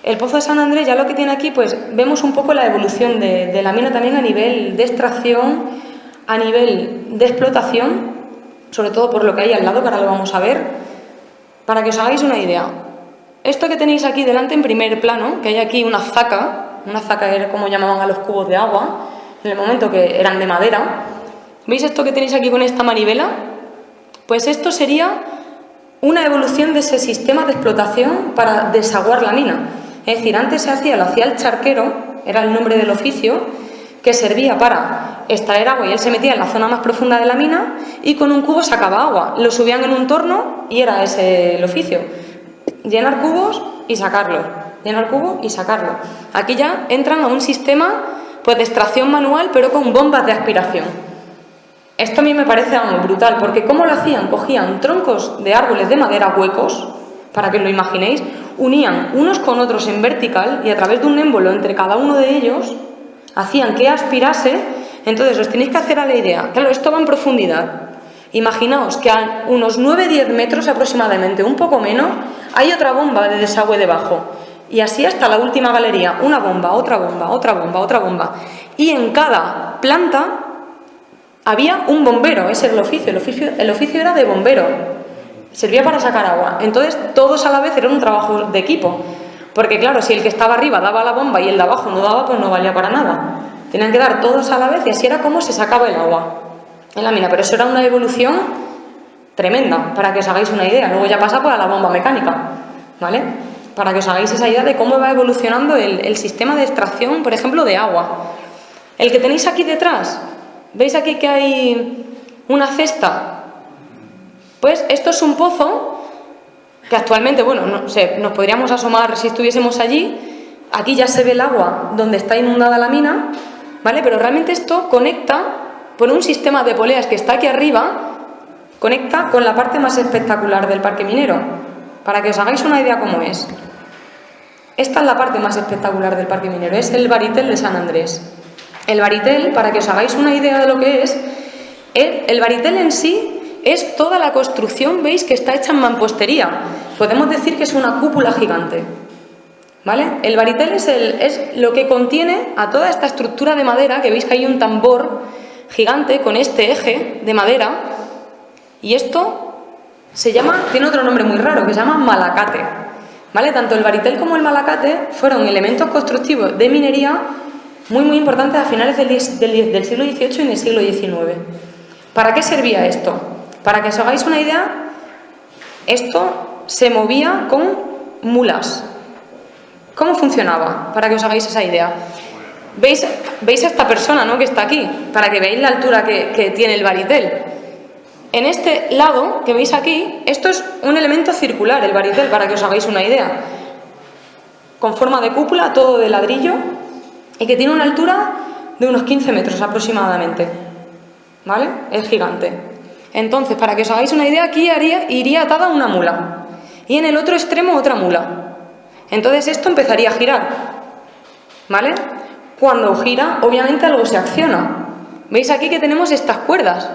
El pozo de San Andrés, ya lo que tiene aquí, pues vemos un poco la evolución de la mina también a nivel de extracción, a nivel de explotación, sobre todo por lo que hay al lado, que ahora lo vamos a ver. Para que os hagáis una idea, esto que tenéis aquí delante en primer plano, que hay aquí una zaca era como llamaban a los cubos de agua, en el momento que eran de madera. ¿Veis esto que tenéis aquí con esta manivela? Pues esto sería una evolución de ese sistema de explotación para desaguar la mina. Es decir, antes lo hacía el charquero, era el nombre del oficio, que servía para extraer agua y él se metía en la zona más profunda de la mina y con un cubo sacaba agua. Lo subían en un torno y era ese el oficio. Llenar cubos y sacarlos. Llenar cubo y sacarlo. Aquí ya entran a un sistema pues, de extracción manual, pero con bombas de aspiración. Esto a mí me parece brutal, porque ¿cómo lo hacían? Cogían troncos de árboles de madera huecos, para que lo imaginéis, unían unos con otros en vertical y a través de un émbolo entre cada uno de ellos hacían que aspirase. Entonces os tenéis que hacer a la idea. Claro, esto va en profundidad. Imaginaos que a unos 9-10 metros aproximadamente, un poco menos, hay otra bomba de desagüe debajo. Y así hasta la última galería, una bomba, otra bomba, otra bomba, otra bomba. Y en cada planta había un bombero, ese era el oficio. El oficio era de bombero, servía para sacar agua. Entonces todos a la vez era un trabajo de equipo. Porque claro, si el que estaba arriba daba la bomba y el de abajo no daba, pues no valía para nada. Tenían que dar todos a la vez y así era como se sacaba el agua en la mina. Pero eso era una evolución tremenda, para que os hagáis una idea. Luego ya pasa pues, a la bomba mecánica, ¿vale? Para que os hagáis esa idea de cómo va evolucionando el sistema de extracción, por ejemplo, de agua. El que tenéis aquí detrás, ¿veis aquí que hay una cesta? Pues esto es un pozo que actualmente, bueno, no sé, nos podríamos asomar si estuviésemos allí. Aquí ya se ve el agua donde está inundada la mina, ¿vale? Pero realmente esto conecta por un sistema de poleas que está aquí arriba, conecta con la parte más espectacular del parque minero. Para que os hagáis una idea cómo es. Esta es la parte más espectacular del parque minero, es el Baritel de San Andrés. El Baritel, para que os hagáis una idea de lo que es, el Baritel en sí es toda la construcción, veis, que está hecha en mampostería. Podemos decir que es una cúpula gigante, ¿vale? El Baritel es lo que contiene a toda esta estructura de madera, que veis que hay un tambor gigante con este eje de madera, y esto tiene otro nombre muy raro, que se llama malacate, ¿vale? Tanto el Baritel como el malacate fueron elementos constructivos de minería muy importantes a finales del siglo XVIII y en el siglo XIX. ¿Para qué servía esto? Para que os hagáis una idea, esto se movía con mulas. ¿Cómo funcionaba? Para que os hagáis esa idea. ¿Veis a esta persona, ¿no?, que está aquí? Para que veáis la altura que tiene el Baritel. En este lado que veis aquí, esto es un elemento circular, el Baritel, para que os hagáis una idea. Con forma de cúpula, todo de ladrillo, y que tiene una altura de unos 15 metros aproximadamente, ¿vale? Es gigante. Entonces, para que os hagáis una idea, aquí iría atada una mula y en el otro extremo otra mula. Entonces esto empezaría a girar, ¿vale? Cuando gira, obviamente algo se acciona. ¿Veis aquí que tenemos estas cuerdas?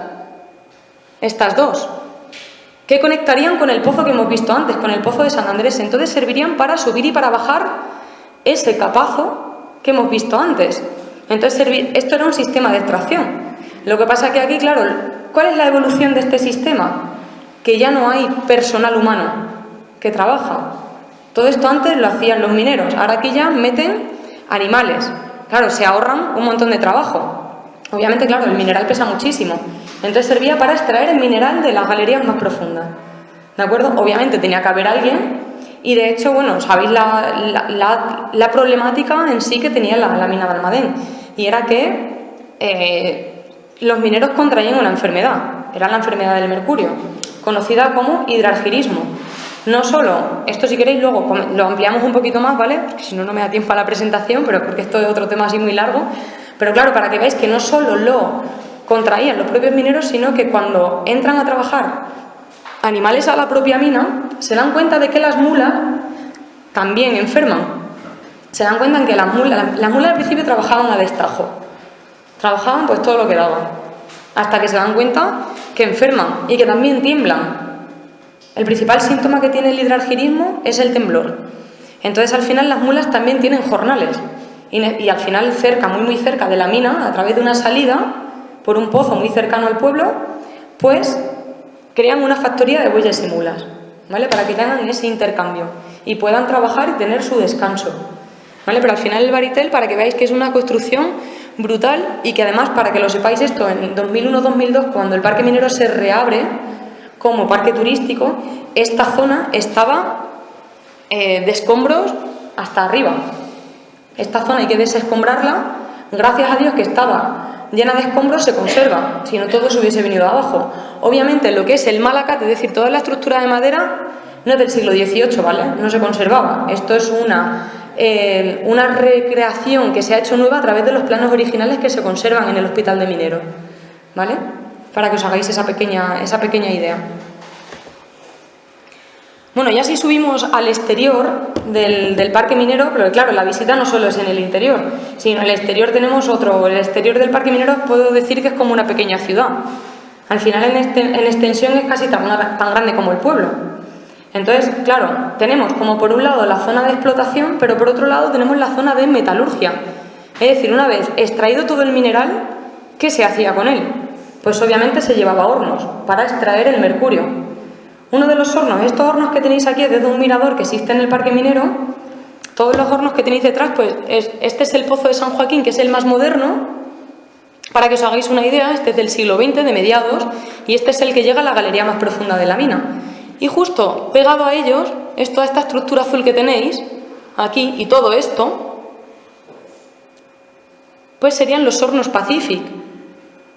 Estas dos, que conectarían con el pozo que hemos visto antes, con el pozo de San Andrés. Entonces servirían para subir y para bajar ese capazo que hemos visto antes. Entonces esto era un sistema de extracción. Lo que pasa que aquí, claro, ¿cuál es la evolución de este sistema? Que ya no hay personal humano que trabaja. Todo esto antes lo hacían los mineros, ahora aquí ya meten animales. Claro, se ahorran un montón de trabajo. Obviamente, claro, el mineral pesa muchísimo. Entonces servía para extraer el mineral de las galerías más profundas. ¿De acuerdo? Obviamente tenía que haber alguien. Y de hecho, bueno, sabéis la problemática en sí que tenía la mina de Almadén. Y era que los mineros contraían una enfermedad. Era la enfermedad del mercurio, conocida como hidrargirismo. No solo, esto si queréis luego lo ampliamos un poquito más, ¿vale? Porque si no, no me da tiempo a la presentación, pero porque esto es otro tema así muy largo. Pero claro, para que veáis que no solo lo contraían los propios mineros, sino que cuando entran a trabajar animales a la propia mina, se dan cuenta de que las mulas también enferman. Se dan cuenta en que las mulas al principio trabajaban a destajo. Trabajaban pues todo lo que daban. Hasta que se dan cuenta que enferman y que también tiemblan. El principal síntoma que tiene el hidrargirismo es el temblor. Entonces al final las mulas también tienen jornales. Y al final cerca, muy cerca de la mina, a través de una salida, por un pozo muy cercano al pueblo, pues crean una factoría de bueyes y mulas. ¿vale? Para que tengan ese intercambio y puedan trabajar y tener su descanso, ¿vale? Pero al final el Baritel, para que veáis que es una construcción brutal y que además, para que lo sepáis esto, en 2001-2002, cuando el Parque Minero se reabre como parque turístico, esta zona estaba de escombros hasta arriba. Esta zona hay que desescombrarla, gracias a Dios que estaba llena de escombros, se conserva, si no todo se hubiese venido abajo. Obviamente lo que es el Malacat, es decir, toda la estructura de madera, no es del siglo XVIII, ¿vale? No se conservaba. Esto es una recreación que se ha hecho nueva a través de los planos originales que se conservan en el Hospital de Minero, ¿vale? Para que os hagáis esa pequeña idea. Bueno, ya si subimos al exterior del Parque Minero, pero claro, la visita no solo es en el interior, sino en el exterior tenemos otro. El exterior del Parque Minero puedo decir que es como una pequeña ciudad. Al final en extensión es casi tan grande como el pueblo. Entonces, claro, tenemos como por un lado la zona de explotación, pero por otro lado tenemos la zona de metalurgia. Es decir, una vez extraído todo el mineral, ¿qué se hacía con él? Pues obviamente se llevaba a hornos para extraer el mercurio. Uno de los hornos, estos hornos que tenéis aquí es desde un mirador que existe en el Parque Minero. Todos los hornos que tenéis detrás, pues este es el Pozo de San Joaquín, que es el más moderno. Para que os hagáis una idea, este es del siglo XX, de mediados, y este es el que llega a la galería más profunda de la mina. Y justo pegado a ellos, toda esta estructura azul que tenéis aquí y todo esto, pues serían los hornos Pacific.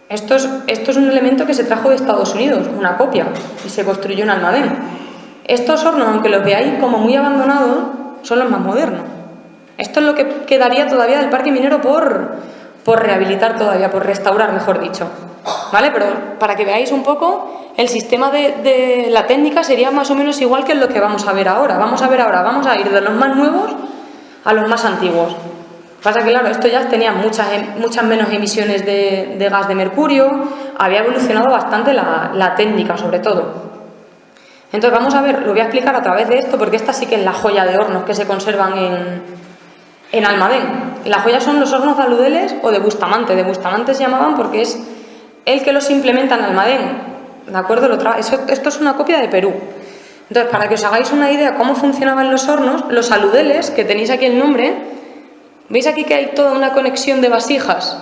Esto es un elemento que se trajo de Estados Unidos, una copia, y se construyó en Almadén. Estos hornos, aunque los veáis como muy abandonados, son los más modernos. Esto es lo que quedaría todavía del Parque Minero por rehabilitar todavía, por restaurar, mejor dicho. ¿Vale? Pero para que veáis un poco, el sistema de la técnica sería más o menos igual que lo que vamos a ver ahora. Vamos a ir de los más nuevos a los más antiguos. Pasa que, claro, esto ya tenía muchas menos emisiones de gas de mercurio, había evolucionado bastante la técnica, sobre todo. Entonces, vamos a ver, lo voy a explicar a través de esto, porque esta sí que es la joya de hornos que se conservan en Almadén. La joya son los hornos de aludeles o de Bustamante. De Bustamante se llamaban porque es el que los implementa en Almadén, ¿de acuerdo? Esto es una copia de Perú. Entonces, para que os hagáis una idea cómo funcionaban los hornos, los aludeles, que tenéis aquí el nombre, ¿veis aquí que hay toda una conexión de vasijas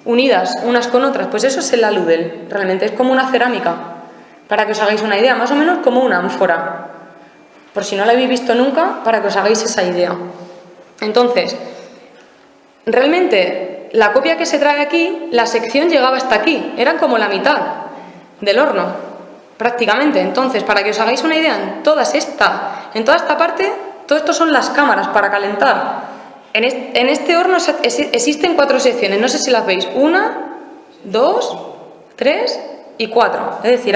unidas unas con otras? Pues eso es el aludel, realmente es como una cerámica, para que os hagáis una idea, más o menos como una ánfora, por si no la habéis visto nunca, para que os hagáis esa idea. Entonces, realmente la copia que se trae aquí, la sección llegaba hasta aquí, eran como la mitad del horno, prácticamente. Entonces, para que os hagáis una idea, en toda esta parte, todo esto son las cámaras para calentar. En este horno existen 4 secciones, no sé si las veis, 1, 2, 3 y 4. Es decir,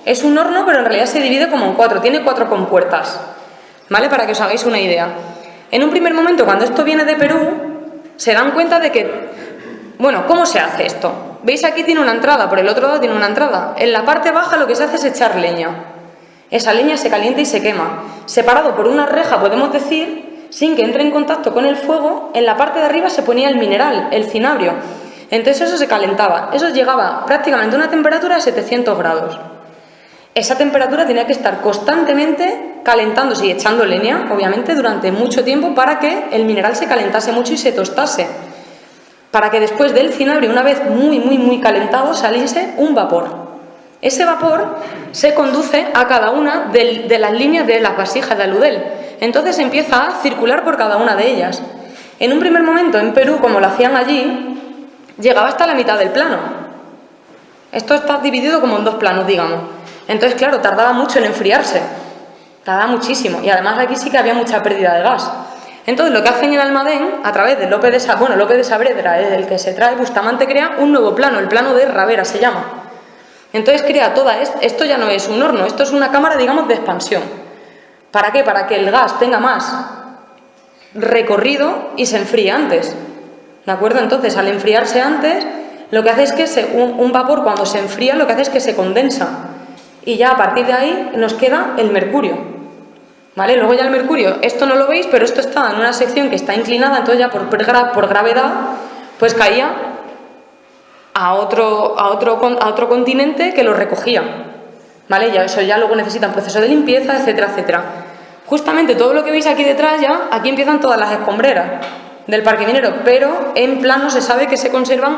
es un horno, pero en realidad se divide como en 4, tiene 4 compuertas, ¿vale? Para que os hagáis una idea. En un primer momento, cuando esto viene de Perú, se dan cuenta de que, bueno, ¿cómo se hace esto? ¿Veis? Aquí tiene una entrada, por el otro lado tiene una entrada. En la parte baja lo que se hace es echar leña. Esa leña se calienta y se quema. Separado por una reja, podemos decir, sin que entre en contacto con el fuego, en la parte de arriba se ponía el mineral, el cinabrio. Entonces eso se calentaba. Eso llegaba prácticamente a una temperatura de 700 grados. Esa temperatura tenía que estar constantemente calentándose y echando leña, obviamente, durante mucho tiempo para que el mineral se calentase mucho y se tostase. Para que después del cinabrio, una vez muy, muy, muy calentado, saliese un vapor. Ese vapor se conduce a cada una de las líneas de las vasijas de aludel. Entonces empieza a circular por cada una de ellas. En un primer momento, en Perú, como lo hacían allí, llegaba hasta la mitad del plano. Esto está dividido como en 2 planos, digamos. Entonces, claro, tardaba mucho en enfriarse. Tardaba muchísimo. Y además aquí sí que había mucha pérdida de gas. Entonces, lo que hacen en Almadén, a través de López de Saavedra, es el que se trae, Bustamante crea un nuevo plano, el plano de Ravera se llama. Entonces crea esto ya no es un horno, esto es una cámara, digamos, de expansión. ¿Para qué? Para que el gas tenga más recorrido y se enfríe antes. ¿De acuerdo? Entonces, al enfriarse antes, lo que hace es que un vapor, cuando se enfría, lo que hace es que se condensa. Y ya a partir de ahí nos queda el mercurio. ¿Vale? Luego ya el mercurio, esto no lo veis, pero esto está en una sección que está inclinada, entonces ya por gravedad, pues caía a otro continente que lo recogía. ¿vale? Ya eso ya luego necesita un proceso de limpieza, etcétera, etcétera. Justamente todo lo que veis aquí detrás ya, aquí empiezan todas las escombreras del parque minero, pero en plano se sabe que se conservan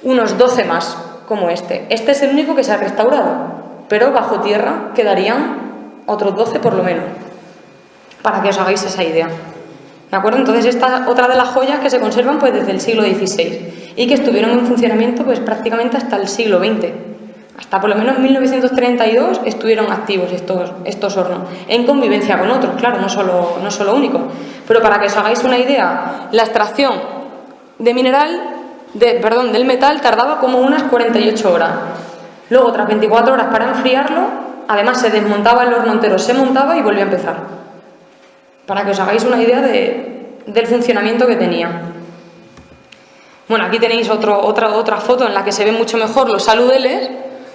unos 12 más, como este. Este es el único que se ha restaurado, pero bajo tierra quedarían otros 12 por lo menos, para que os hagáis esa idea. ¿De acuerdo? Entonces esta es otra de las joyas que se conservan pues desde el siglo XVI y que estuvieron en funcionamiento pues prácticamente hasta el siglo XX. Hasta por lo menos 1932 estuvieron activos estos hornos, en convivencia con otros, claro, no solo únicos. Pero para que os hagáis una idea, la extracción del metal tardaba como unas 48 horas. Luego, otras 24 horas para enfriarlo, además se desmontaba el horno entero, se montaba y volvía a empezar. Para que os hagáis una idea del funcionamiento que tenía. Bueno, aquí tenéis otra foto en la que se ven mucho mejor los aludeles,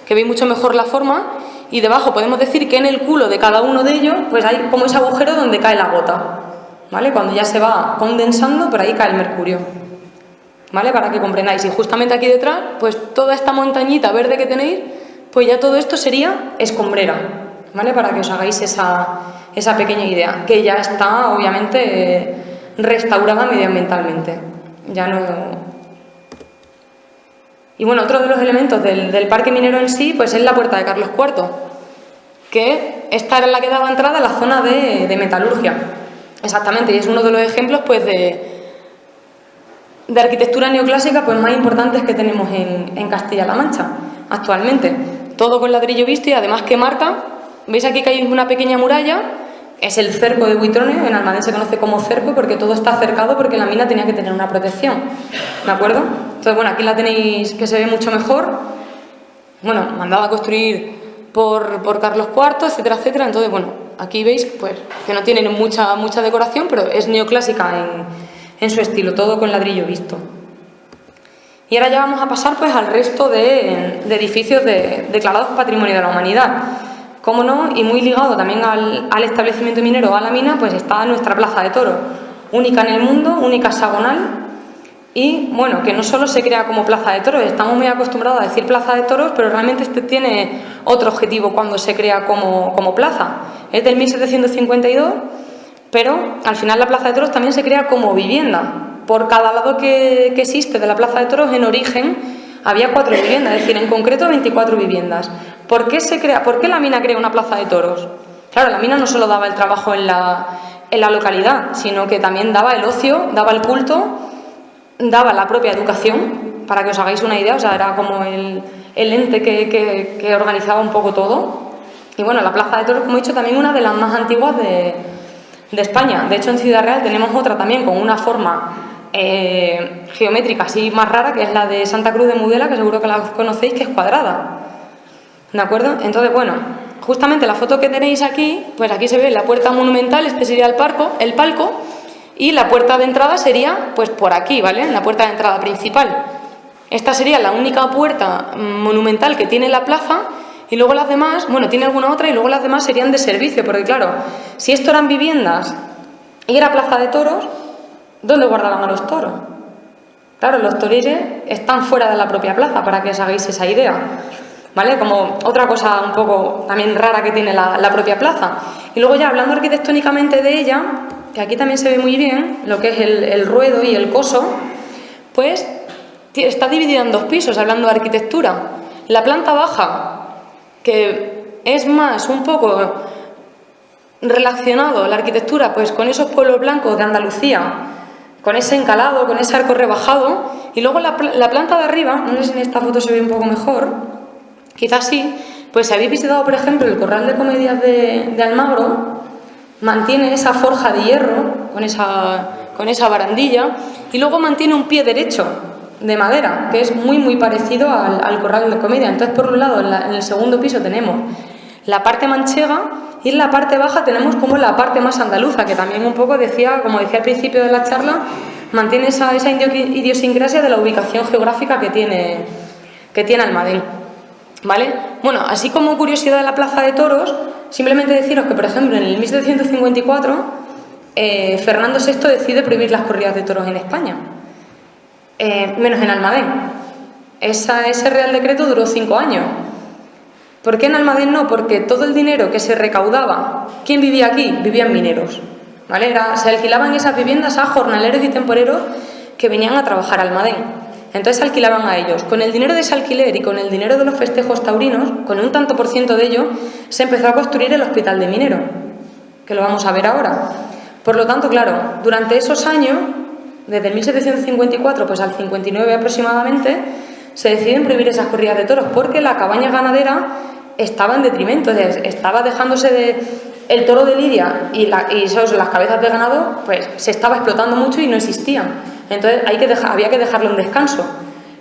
que veis mucho mejor la forma, y debajo podemos decir que en el culo de cada uno de ellos pues hay como ese agujero donde cae la gota, ¿vale? Cuando ya se va condensando, por ahí cae el mercurio, ¿vale? Para que comprendáis. Y justamente aquí detrás, pues toda esta montañita verde que tenéis, pues ya todo esto sería escombrera, ¿vale? Para que os hagáis esa pequeña idea, que ya está obviamente restaurada medioambientalmente. Ya no... Y bueno, otro de los elementos del parque minero en sí, pues es la puerta de Carlos IV, que esta era la que daba entrada a la zona de metalurgia. Exactamente, y es uno de los ejemplos pues de arquitectura neoclásica pues más importantes que tenemos en Castilla-La Mancha actualmente. Todo con ladrillo visto y además que marca, veis aquí que hay una pequeña muralla, es el cerco de Buitrone, en Almadén se conoce como cerco porque todo está cercado porque la mina tenía que tener una protección, ¿de acuerdo? Entonces, bueno, aquí la tenéis que se ve mucho mejor, bueno, mandada a construir por Carlos IV, etcétera, etcétera. Entonces, bueno, aquí veis pues que no tiene mucha decoración, pero es neoclásica en su estilo, todo con ladrillo visto. Y ahora ya vamos a pasar pues al resto de edificios declarados Patrimonio de la Humanidad. Cómo no, y muy ligado también al establecimiento minero o a la mina, pues está nuestra Plaza de Toros, única en el mundo, única hexagonal, y bueno, que no solo se crea como Plaza de Toros, estamos muy acostumbrados a decir Plaza de Toros, pero realmente este tiene otro objetivo cuando se crea como plaza. Es del 1752, pero al final la Plaza de Toros también se crea como vivienda. Por cada lado que existe de la Plaza de Toros, en origen había 4 viviendas, es decir, en concreto 24 viviendas. ¿Por qué la mina crea una Plaza de Toros? Claro, la mina no solo daba el trabajo en la localidad, sino que también daba el ocio, daba el culto, daba la propia educación, para que os hagáis una idea, o sea, era como el ente que organizaba un poco todo. Y bueno, la Plaza de Toros, como he dicho, también una de las más antiguas de España. De hecho, en Ciudad Real tenemos otra también con una forma geométrica así más rara, que es la de Santa Cruz de Mudela, que seguro que la conocéis, que es cuadrada. ¿De acuerdo? Entonces, bueno, justamente la foto que tenéis aquí, pues aquí se ve la puerta monumental, este sería el palco, y la puerta de entrada sería, pues por aquí, ¿vale? La puerta de entrada principal. Esta sería la única puerta monumental que tiene la plaza, y luego las demás, bueno, tiene alguna otra, y luego las demás serían de servicio, porque claro, si esto eran viviendas y era Plaza de Toros, ¿dónde guardaban a los toros? Claro, los torires están fuera de la propia plaza, para que os hagáis esa idea, ¿vale? Como otra cosa un poco también rara que tiene la propia plaza. Y luego ya hablando arquitectónicamente de ella, que aquí también se ve muy bien lo que es el ruedo y el coso, pues está dividida en 2 pisos, hablando de arquitectura. La planta baja, que es más un poco relacionado la arquitectura pues con esos pueblos blancos de Andalucía, con ese encalado, con ese arco rebajado, y luego la planta de arriba, no sé si en esta foto se ve un poco mejor, quizás sí, pues si habéis visitado por ejemplo el Corral de Comedias de Almagro, mantiene esa forja de hierro con esa barandilla, y luego mantiene un pie derecho de madera, que es muy parecido al Corral de Comedia. Entonces, por un lado, en el segundo piso tenemos la parte manchega, y en la parte baja tenemos como la parte más andaluza, que también un poco como decía al principio de la charla, mantiene esa idiosincrasia de la ubicación geográfica que tiene Almadén, ¿vale? Bueno, así como curiosidad de la Plaza de Toros, simplemente deciros que, por ejemplo, en el 1754 Fernando VI decide prohibir las corridas de toros en España, menos en Almadén. Ese Real Decreto duró 5 años. ¿Por qué en Almadén no? Porque todo el dinero que se recaudaba, ¿quién vivía aquí? Vivían mineros, ¿vale? Se alquilaban esas viviendas a jornaleros y temporeros que venían a trabajar a Almadén. Entonces alquilaban a ellos. Con el dinero de ese alquiler y con el dinero de los festejos taurinos, con un tanto por ciento de ello, se empezó a construir el Hospital de Minero, que lo vamos a ver ahora. Por lo tanto, claro, durante esos años, desde el 1754 pues al 59 aproximadamente, se deciden prohibir esas corridas de toros porque la cabaña ganadera estaba en detrimento, es decir, estaba dejándose de... El toro de lidia y las cabezas de ganado, pues se estaba explotando mucho y no existían. Entonces había que dejarlo en descanso.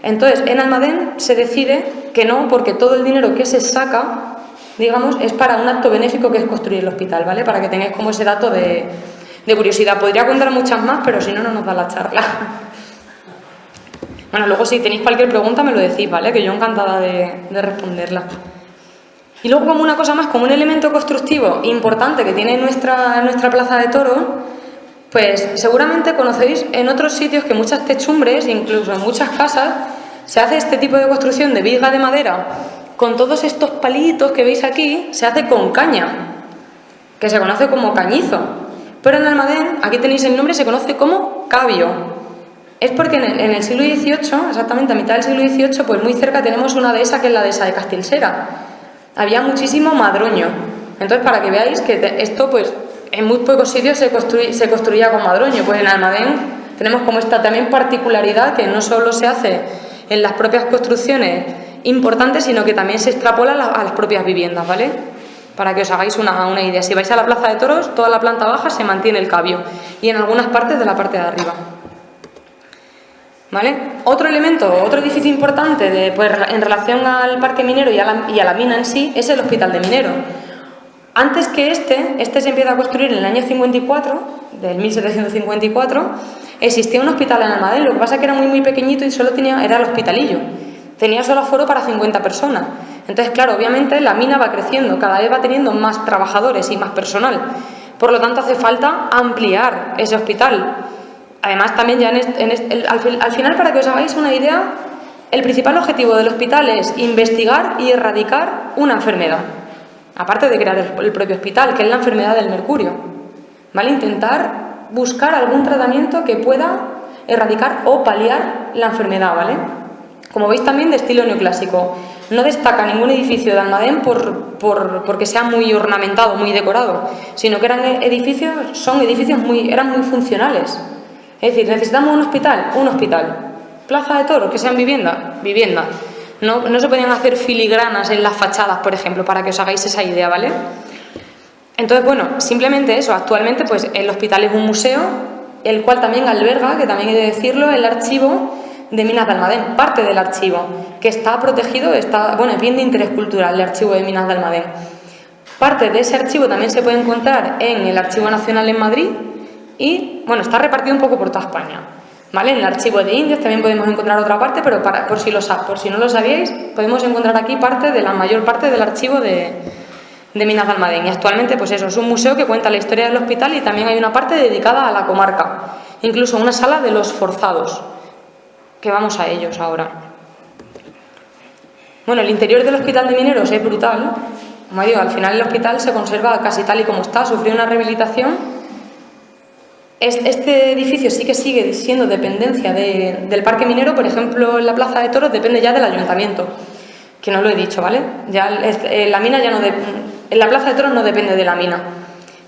Entonces, en Almadén se decide que no, porque todo el dinero que se saca, digamos, es para un acto benéfico que es construir el hospital, ¿vale? Para que tengáis como ese dato de curiosidad. Podría contar muchas más, pero si no, no nos da la charla. Bueno, luego si tenéis cualquier pregunta me lo decís, ¿vale? Que yo encantada de responderla. Y luego, como una cosa más, como un elemento constructivo importante que tiene nuestra plaza de toros, pues seguramente conocéis en otros sitios que muchas techumbres, incluso en muchas casas, se hace este tipo de construcción de viga de madera con todos estos palitos que veis aquí, se hace con caña, que se conoce como cañizo. Pero en Almadén, aquí tenéis el nombre, se conoce como cabio. Es porque en el siglo XVIII, exactamente a mitad del siglo XVIII, pues muy cerca tenemos una dehesa que es la dehesa de Castilsera. Había muchísimo madroño. Entonces, para que veáis que esto, pues, en muy pocos sitios se construía con madroño. Pues en Almadén tenemos como esta también particularidad que no solo se hace en las propias construcciones importantes, sino que también se extrapola a las propias viviendas, ¿vale? Para que os hagáis una idea. Si vais a la plaza de toros, toda la planta baja se mantiene el cabio y en algunas partes de la parte de arriba. ¿Vale? Otro elemento, otro edificio importante pues, en relación al parque minero y a la mina en sí es el Hospital de Minero. Antes que este se empieza a construir en el año 54, del 1754, existía un hospital en Almadén. Lo que pasa es que era muy pequeñito y era el hospitalillo. Tenía solo aforo para 50 personas. Entonces, claro, obviamente la mina va creciendo, cada vez va teniendo más trabajadores y más personal. Por lo tanto, hace falta ampliar ese hospital. Además, también ya al final, para que os hagáis una idea, el principal objetivo del hospital es investigar y erradicar una enfermedad. Aparte de crear el propio hospital, que es la enfermedad del mercurio. ¿Vale? Intentar buscar algún tratamiento que pueda erradicar o paliar la enfermedad, ¿vale? Como veis, también de estilo neoclásico. No destaca ningún edificio de Almadén porque sea muy ornamentado, muy decorado, sino que eran edificios muy funcionales. Es decir, necesitamos un hospital. Plaza de toros, que sean viviendas. No se podían hacer filigranas en las fachadas, por ejemplo, para que os hagáis esa idea, ¿vale? Entonces, bueno, simplemente eso. Actualmente, pues el hospital es un museo, el cual también alberga, que también he de decirlo, el archivo de Minas de Almadén, parte del archivo, que está protegido, es bien de interés cultural, el archivo de Minas de Almadén. Parte de ese archivo también se puede encontrar en el Archivo Nacional en Madrid y, bueno, está repartido un poco por toda España, ¿vale? En el Archivo de Indias también podemos encontrar otra parte, pero por si no lo sabíais, podemos encontrar aquí la mayor parte del archivo de Minas de Almadén. Y actualmente, pues eso, es un museo que cuenta la historia del hospital y también hay una parte dedicada a la comarca, incluso una sala de los forzados, que vamos a ellos ahora. Bueno, el interior del Hospital de Mineros es brutal. Como digo, al final el hospital se conserva casi tal y como está, sufrió una rehabilitación. Este edificio sí que sigue siendo dependencia del parque minero. Por ejemplo, en la plaza de toros depende ya del ayuntamiento, que no lo he dicho, ¿vale? La mina ya en la plaza de toros no depende de la mina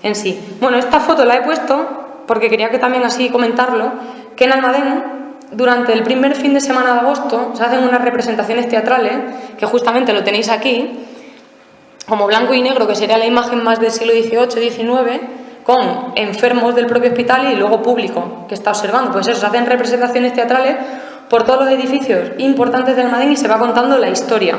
en sí. Bueno, esta foto la he puesto porque quería que también así comentarlo, que en Almadén, durante el primer fin de semana de agosto, se hacen unas representaciones teatrales, que justamente lo tenéis aquí, como blanco y negro, que sería la imagen más del siglo XVIII-XIX, con enfermos del propio hospital y luego público que está observando. Pues eso, se hacen representaciones teatrales por todos los edificios importantes del Almadén y se va contando la historia.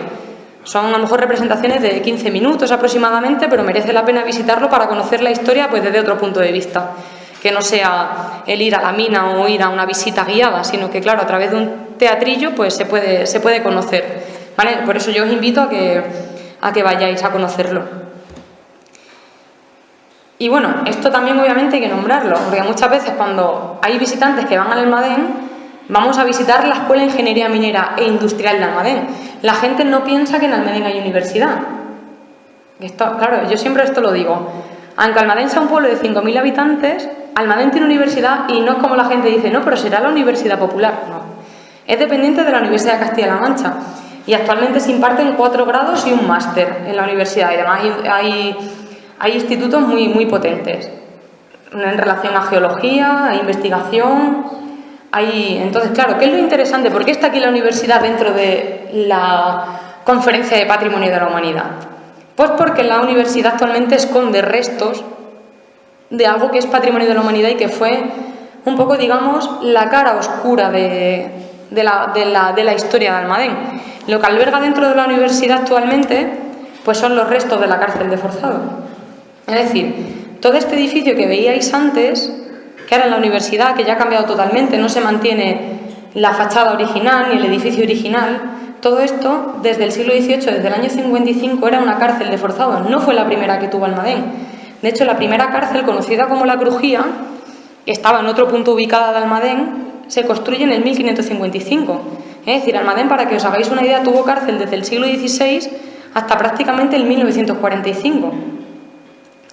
Son a lo mejor representaciones de 15 minutos aproximadamente, pero merece la pena visitarlo para conocer la historia pues desde otro punto de vista. Que no sea el ir a la mina o ir a una visita guiada, sino que, claro, a través de un teatrillo pues se puede conocer, ¿vale? Por eso yo os invito a que vayáis a conocerlo. Y bueno, esto también obviamente hay que nombrarlo, porque muchas veces cuando hay visitantes que van al Almadén, vamos a visitar la Escuela de Ingeniería Minera e Industrial de Almadén. La gente no piensa que en Almadén hay universidad. Claro, yo siempre esto lo digo. Aunque Almadén sea un pueblo de 5.000 habitantes, Almadén tiene universidad y no es como la gente dice, no, pero será la Universidad Popular. No. Es dependiente de la Universidad de Castilla-La Mancha y actualmente se imparten 4 grados y un máster en la universidad. Y además hay institutos muy potentes en relación a geología, a investigación. Entonces, claro, ¿qué es lo interesante? ¿Por qué está aquí la universidad dentro de la Conferencia de Patrimonio de la Humanidad? Pues porque la universidad actualmente esconde restos de algo que es patrimonio de la humanidad y que fue un poco, digamos, la cara oscura de la historia de Almadén. Lo que alberga dentro de la universidad actualmente pues son los restos de la cárcel de Forzado. Es decir, todo este edificio que veíais antes, que era la universidad, que ya ha cambiado totalmente, no se mantiene la fachada original ni el edificio original. Todo esto, desde el siglo XVIII, desde el año 55, era una cárcel de Forzado. No fue la primera que tuvo Almadén. De hecho, la primera cárcel, conocida como La Crujía, que estaba en otro punto ubicada de Almadén, se construye en el 1555. Es decir, Almadén, para que os hagáis una idea, tuvo cárcel desde el siglo XVI hasta prácticamente el 1945. O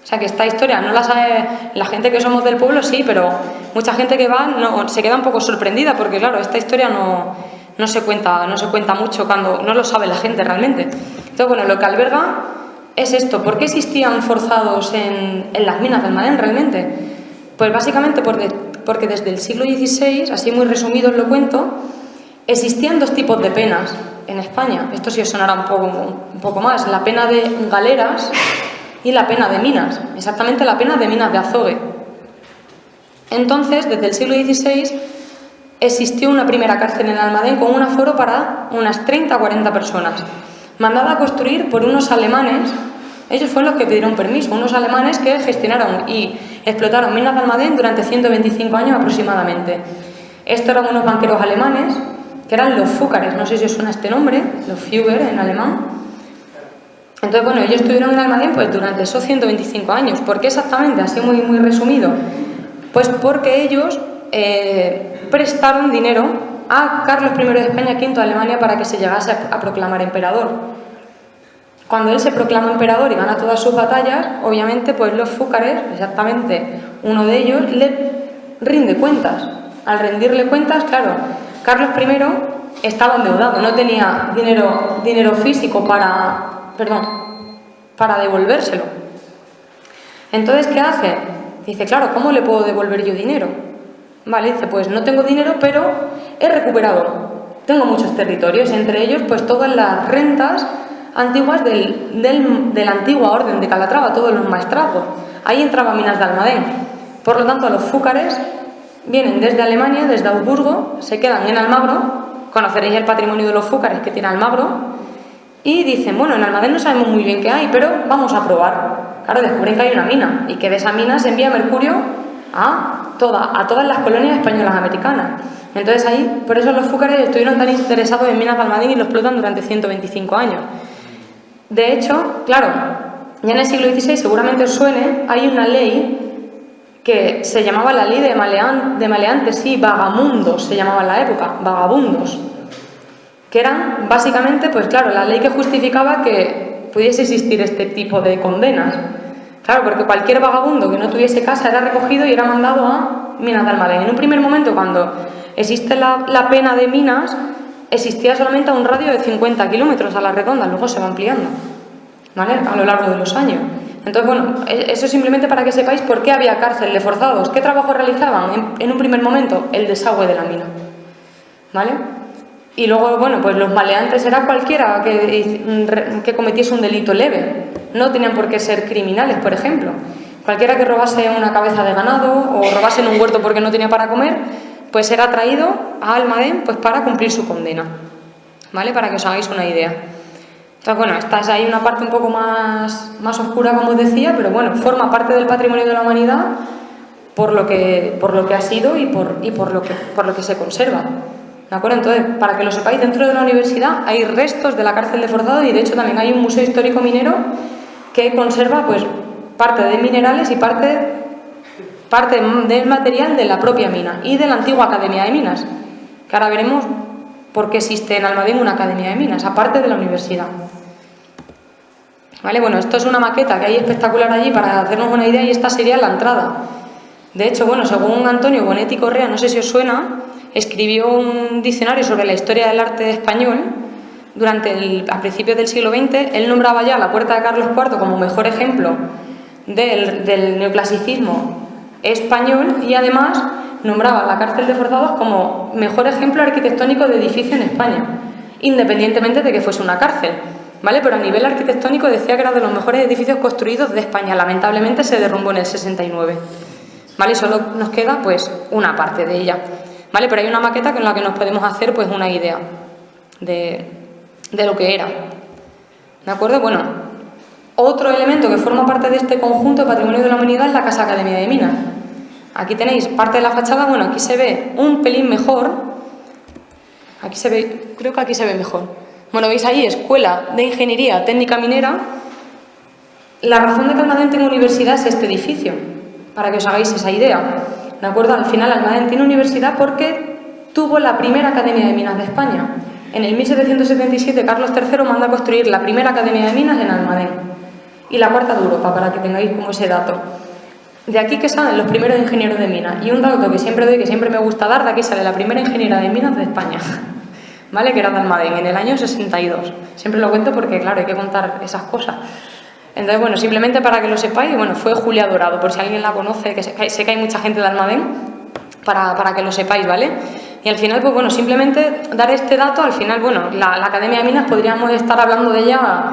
sea, que esta historia no la sabe la gente que somos del pueblo, sí, pero mucha gente que va se queda un poco sorprendida porque, claro, esta historia no se cuenta mucho cuando no lo sabe la gente realmente. Entonces, bueno, lo que alberga es esto. ¿Por qué existían forzados en las minas de Almadén realmente? Pues básicamente porque desde el siglo XVI, así muy resumido os lo cuento, existían 2 tipos de penas en España. Esto sí os sonará un poco más. La pena de galeras y la pena de minas. Exactamente la pena de minas de azogue. Entonces, desde el siglo XVI existió una primera cárcel en Almadén con un aforo para unas 30 o 40 personas, mandada a construir por unos alemanes. Ellos fueron los que pidieron permiso, unos alemanes que gestionaron y explotaron minas de Almadén durante 125 años aproximadamente. Estos eran unos banqueros alemanes, que eran los Fúcares, no sé si os suena este nombre, los Führer en alemán. Entonces, bueno, ellos estuvieron en Almadén pues durante esos 125 años. ¿Por qué exactamente? Así muy resumido. Pues porque ellos prestaron dinero a Carlos I de España, V de Alemania, para que se llegase a proclamar emperador. Cuando él se proclama emperador y gana todas sus batallas, obviamente pues los Fúcares, exactamente uno de ellos, le rinde cuentas. Al rendirle cuentas, claro, Carlos I estaba endeudado, no tenía dinero físico para devolvérselo. Entonces, ¿qué hace? Dice, claro, ¿cómo le puedo devolver yo dinero? Vale, dice, pues no tengo dinero, pero he recuperado. Tengo muchos territorios, entre ellos pues todas las rentas antiguas de la antigua orden de Calatrava, todos los maestrazgos. Ahí entraba Minas de Almadén. Por lo tanto, los Fúcares vienen desde Alemania, desde Augsburgo, se quedan en Almagro. Conoceréis el patrimonio de los Fúcares que tiene Almagro. Y dicen, bueno, en Almadén no sabemos muy bien qué hay, pero vamos a probar. Claro, descubren que hay una mina y que de esa mina se envía mercurio a todas las colonias españolas americanas. Entonces ahí, por eso los Fúcares estuvieron tan interesados en minas de Almadén y lo explotan durante 125 años. De hecho, claro, ya en el siglo XVI, seguramente os suene, hay una ley que se llamaba la ley de maleantes y vagamundos, se llamaba en la época, vagabundos, que eran básicamente, pues claro, la ley que justificaba que pudiese existir este tipo de condenas. Claro, porque cualquier vagabundo que no tuviese casa era recogido y era mandado a minas de Almadén. En un primer momento, cuando existe la pena de minas, existía solamente a un radio de 50 kilómetros a la redonda, luego se va ampliando, ¿vale?, a lo largo de los años. Entonces, bueno, eso simplemente para que sepáis por qué había cárcel de forzados. ¿Qué trabajo realizaban? En un primer momento, el desagüe de la mina, ¿vale? Y luego, bueno, pues los maleantes era cualquiera que cometiese un delito leve. No tenían por qué ser criminales, por ejemplo. Cualquiera que robase una cabeza de ganado o robase en un huerto porque no tenía para comer, pues era traído a Almadén pues para cumplir su condena, ¿vale? Para que os hagáis una idea. Entonces, bueno, esta es ahí una parte un poco más oscura, como os decía, pero bueno, forma parte del patrimonio de la humanidad por lo que ha sido y por lo que se conserva. ¿De acuerdo? Entonces, para que lo sepáis, dentro de la universidad hay restos de la cárcel de Forzado y de hecho también hay un museo histórico minero que conserva pues parte de minerales y parte del material de la propia mina y de la antigua Academia de Minas, que ahora veremos por qué existe en Almadén una Academia de Minas, aparte de la universidad. ¿Vale? Bueno, esto es una maqueta que hay espectacular allí para hacernos una idea y esta sería la entrada. De hecho, bueno, según Antonio Bonetti Correa, no sé si os suena, escribió un diccionario sobre la historia del arte español a principios del siglo XX. Él nombraba ya la Puerta de Carlos IV como mejor ejemplo del neoclasicismo español y además nombraba la Cárcel de Forzados como mejor ejemplo arquitectónico de edificio en España, independientemente de que fuese una cárcel, ¿vale? Pero a nivel arquitectónico decía que era de los mejores edificios construidos de España. Lamentablemente se derrumbó en el 69, ¿vale? Solo nos queda pues una parte de ella, ¿vale? Pero hay una maqueta con la que nos podemos hacer pues una idea de lo que era, ¿de acuerdo? Bueno, otro elemento que forma parte de este conjunto de patrimonio de la humanidad es la Casa Academia de Minas. Aquí tenéis parte de la fachada. Bueno, aquí se ve un pelín mejor. Aquí se ve, creo que aquí se ve mejor. Bueno, veis ahí, Escuela de Ingeniería Técnica Minera. La razón de que Almadén tenga universidad es este edificio, para que os hagáis esa idea, ¿de acuerdo? Al final Almadén tiene universidad porque tuvo la primera Academia de Minas de España. En el 1777 Carlos III manda a construir la primera Academia de Minas en Almadén y la cuarta de Europa, para que tengáis como ese dato. De aquí que salen los primeros ingenieros de minas. Y un dato que siempre doy, que siempre me gusta dar, de aquí sale la primera ingeniera de minas de España, ¿vale? Que era de Almadén, en el año 62. Siempre lo cuento porque, claro, hay que contar esas cosas. Entonces, bueno, simplemente para que lo sepáis, bueno, fue Julia Dorado, por si alguien la conoce, que sé que hay mucha gente de Almadén, para que lo sepáis, ¿vale? Y al final, pues bueno, simplemente dar este dato. Al final, bueno, la Academia de Minas podríamos estar hablando de ella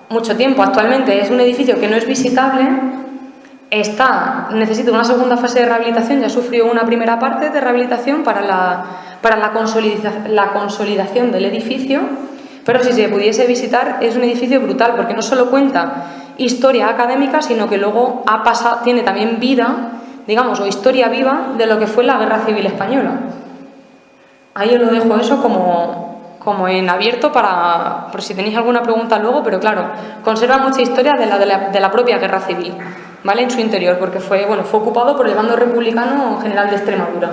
mucho tiempo. Actualmente es un edificio que no es visitable, necesita una segunda fase de rehabilitación, ya sufrió una primera parte de rehabilitación para la consolidación del edificio, pero si se pudiese visitar es un edificio brutal, porque no solo cuenta historia académica, sino que luego tiene también vida, digamos, o historia viva de lo que fue la Guerra Civil Española. Ahí os lo dejo eso como en abierto por si tenéis alguna pregunta luego, pero claro, conserva mucha historia de la propia Guerra Civil, ¿vale? En su interior, porque fue ocupado por el bando republicano general de Extremadura,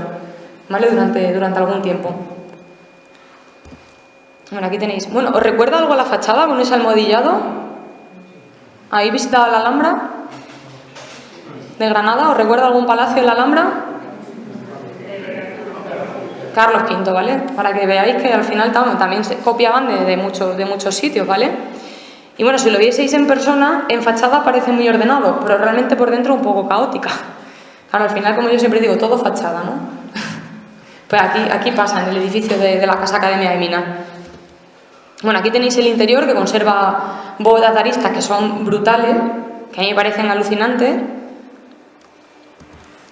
¿vale? Durante algún tiempo. Bueno, aquí tenéis. Bueno, ¿os recuerda algo a la fachada con ese almohadillado? ¿Habéis visitado la Alhambra de Granada? ¿Os recuerda algún palacio en la Alhambra? Carlos V, ¿vale? Para que veáis que al final también se copiaban de muchos sitios, ¿vale? Y bueno, si lo vieseis en persona, en fachada parece muy ordenado, pero realmente por dentro un poco caótica. Claro, al final, como yo siempre digo, todo fachada, ¿no? Pues aquí pasa, en el edificio de la Casa Academia de Minas. Bueno, aquí tenéis el interior, que conserva bóvedas de aristas que son brutales, que a mí me parecen alucinantes.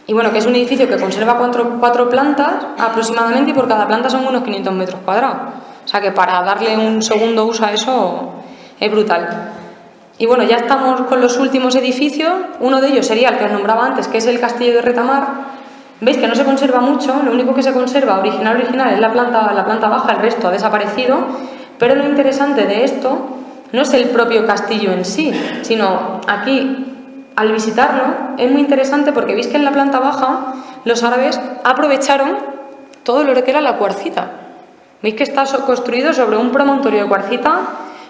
Y bueno, que es un edificio que conserva cuatro plantas aproximadamente, y por cada planta son unos 500 metros cuadrados. O sea que para darle un segundo uso a eso es brutal. Y bueno, ya estamos con los últimos edificios. Uno de ellos sería el que os nombraba antes, que es el Castillo de Retamar. Veis que no se conserva mucho, lo único que se conserva original es la planta baja, el resto ha desaparecido. Pero lo interesante de esto no es el propio castillo en sí, sino aquí, al visitarlo, es muy interesante porque veis que en la planta baja los árabes aprovecharon todo lo que era la cuarcita. Veis que está construido sobre un promontorio de cuarcita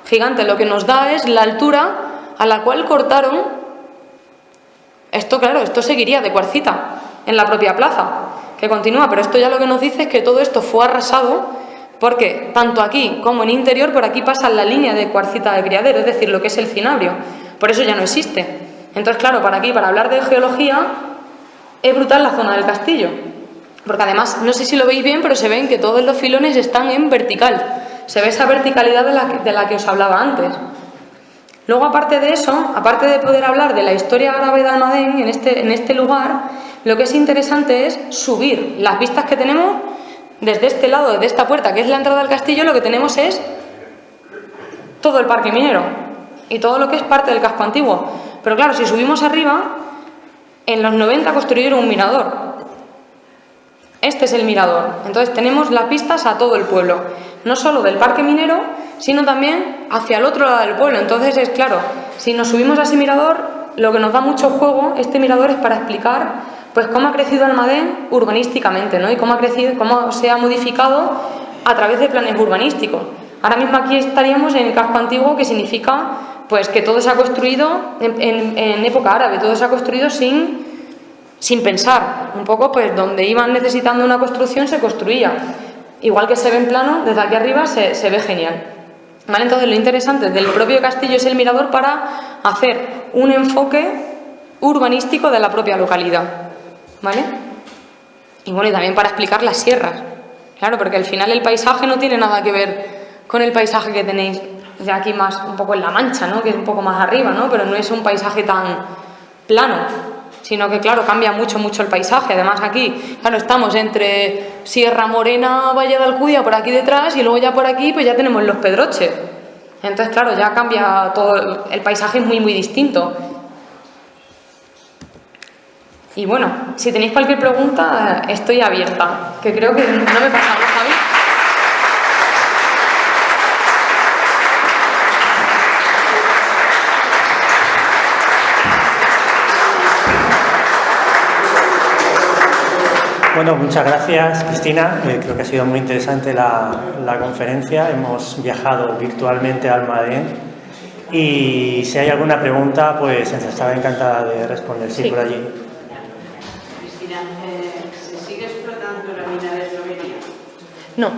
gigante. Lo que nos da es la altura a la cual cortaron. Esto, claro, esto seguiría de cuarcita en la propia plaza, que continúa, pero esto ya lo que nos dice es que todo esto fue arrasado, porque tanto aquí como en interior, por aquí pasa la línea de cuarcita de criadero, es decir, lo que es el cinabrio. Por eso ya no existe. Entonces, claro, para hablar de geología, es brutal la zona del castillo. Porque además, no sé si lo veis bien, pero se ven que todos los filones están en vertical. Se ve esa verticalidad de la que os hablaba antes. Luego, aparte de eso, aparte de poder hablar de la historia árabe de Almadén en este lugar, lo que es interesante es subir las vistas que tenemos desde este lado, desde esta puerta, que es la entrada al castillo. Lo que tenemos es todo el parque minero y todo lo que es parte del casco antiguo. Pero claro, si subimos arriba, en los 90 construyeron un mirador. Este es el mirador. Entonces tenemos las vistas a todo el pueblo, no solo del parque minero, sino también hacia el otro lado del pueblo. Entonces es claro, si nos subimos a ese mirador, lo que nos da mucho juego, este mirador, es para explicar pues cómo ha crecido Almadén urbanísticamente, ¿no? Y cómo se ha modificado a través de planes urbanísticos. Ahora mismo aquí estaríamos en el casco antiguo, que significa pues que todo se ha construido en época árabe, todo se ha construido sin pensar. Un poco, pues donde iban necesitando una construcción se construía. Igual que se ve en plano, desde aquí arriba se ve genial. ¿Vale? Entonces lo interesante del propio castillo es el mirador para hacer un enfoque urbanístico de la propia localidad. ¿Vale? Y bueno, y también para explicar las sierras. Claro, porque al final el paisaje no tiene nada que ver con el paisaje que tenéis ya aquí más un poco en La Mancha, ¿no? Que es un poco más arriba, ¿no? Pero no es un paisaje tan plano, sino que, claro, cambia mucho el paisaje. Además aquí, claro, estamos entre Sierra Morena, Valle de Alcudia, por aquí detrás, y luego ya por aquí, pues ya tenemos Los Pedroches. Entonces, claro, ya cambia todo, el paisaje es muy distinto. Y bueno, si tenéis cualquier pregunta, estoy abierta, que creo que no me pasa nada, Javi. Bueno, muchas gracias, Cristina. Creo que ha sido muy interesante la conferencia. Hemos viajado virtualmente a Almadén y si hay alguna pregunta, pues estaré encantada de responder. Sí, por allí. Cristina, ¿se sigue explotando la mina de Eslovenia? No.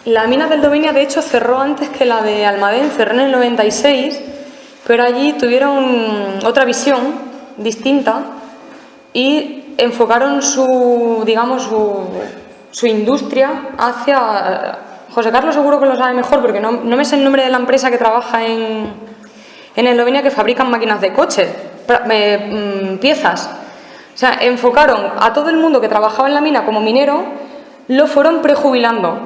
La mina del Dovenia, de hecho, cerró antes que la de Almadén, cerró en el 96, pero allí tuvieron otra visión distinta y enfocaron su industria hacia... José Carlos seguro que lo sabe mejor porque no me sé el nombre de la empresa que trabaja en Eslovenia, que fabrican máquinas de coche, piezas. O sea, enfocaron a todo el mundo que trabajaba en la mina como minero, lo fueron prejubilando.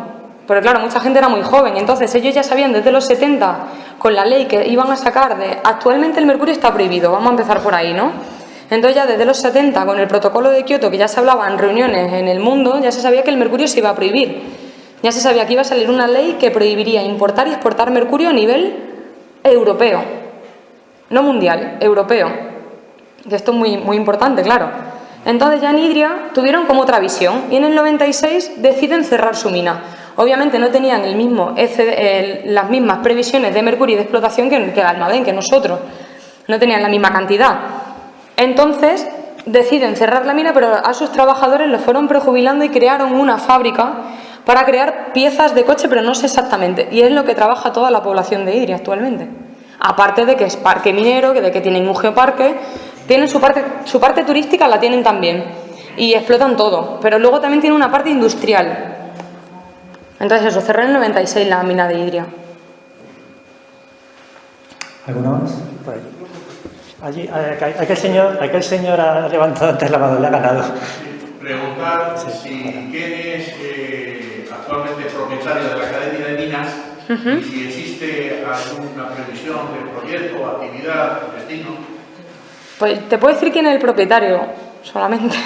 Pero claro, mucha gente era muy joven, entonces ellos ya sabían desde los 70, con la ley que iban a sacar de... Actualmente el mercurio está prohibido, vamos a empezar por ahí, ¿no? Entonces ya desde los 70, con el protocolo de Kioto, que ya se hablaba en reuniones en el mundo, ya se sabía que el mercurio se iba a prohibir. Ya se sabía que iba a salir una ley que prohibiría importar y exportar mercurio a nivel europeo. No mundial, europeo. Que esto es muy importante, claro. Entonces ya en Idria tuvieron como otra visión y en el 96 deciden cerrar su mina. Obviamente no tenían las mismas previsiones de mercurio y de explotación que Almadén, que nosotros. No tenían la misma cantidad. Entonces deciden cerrar la mina, pero a sus trabajadores los fueron prejubilando y crearon una fábrica para crear piezas de coche, pero no sé exactamente. Y es lo que trabaja toda la población de Idria actualmente. Aparte de que es parque minero, de que tienen un geoparque, tienen su parte turística, la tienen también. Y explotan todo. Pero luego también tienen una parte industrial. Entonces eso, cerró en el 96 la mina de Idria. ¿Alguna más? Por ahí. Allí, aquel señor ha levantado antes la mano, le ha ganado. Preguntar si quién es actualmente propietario de la Academia de Minas y si existe alguna previsión de proyecto, actividad, destino. Pues te puedo decir quién es el propietario, solamente.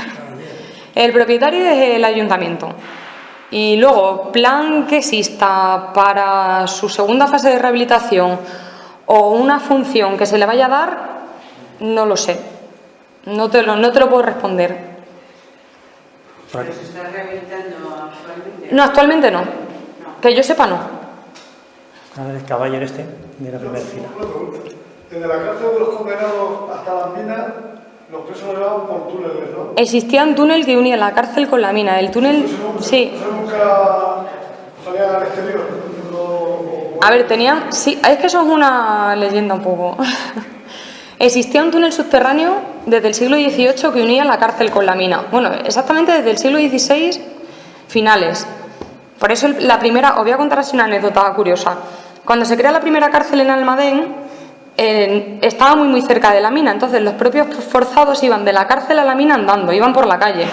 El propietario es el ayuntamiento. Y luego, plan que exista para su segunda fase de rehabilitación o una función que se le vaya a dar, no lo sé. No te lo puedo responder. ¿Se está rehabilitando actualmente? No, actualmente no. Que yo sepa, no. A ver, el caballero de la primera fila. Desde la cárcel de los condenados hasta las minas, los presos llevaban por túneles, ¿no? Existía un túnel que unía la cárcel con la mina. El túnel, sí. ¿Eso nunca salían al exterior? A ver, sí, es que eso es una leyenda un poco. Existía un túnel subterráneo desde el siglo XVIII que unía la cárcel con la mina. Bueno, exactamente desde el siglo XVI, finales. Por eso os voy a contar así una anécdota curiosa. Cuando se crea la primera cárcel en Almadén, estaba muy cerca de la mina, entonces los propios forzados iban de la cárcel a la mina andando, iban por la calle.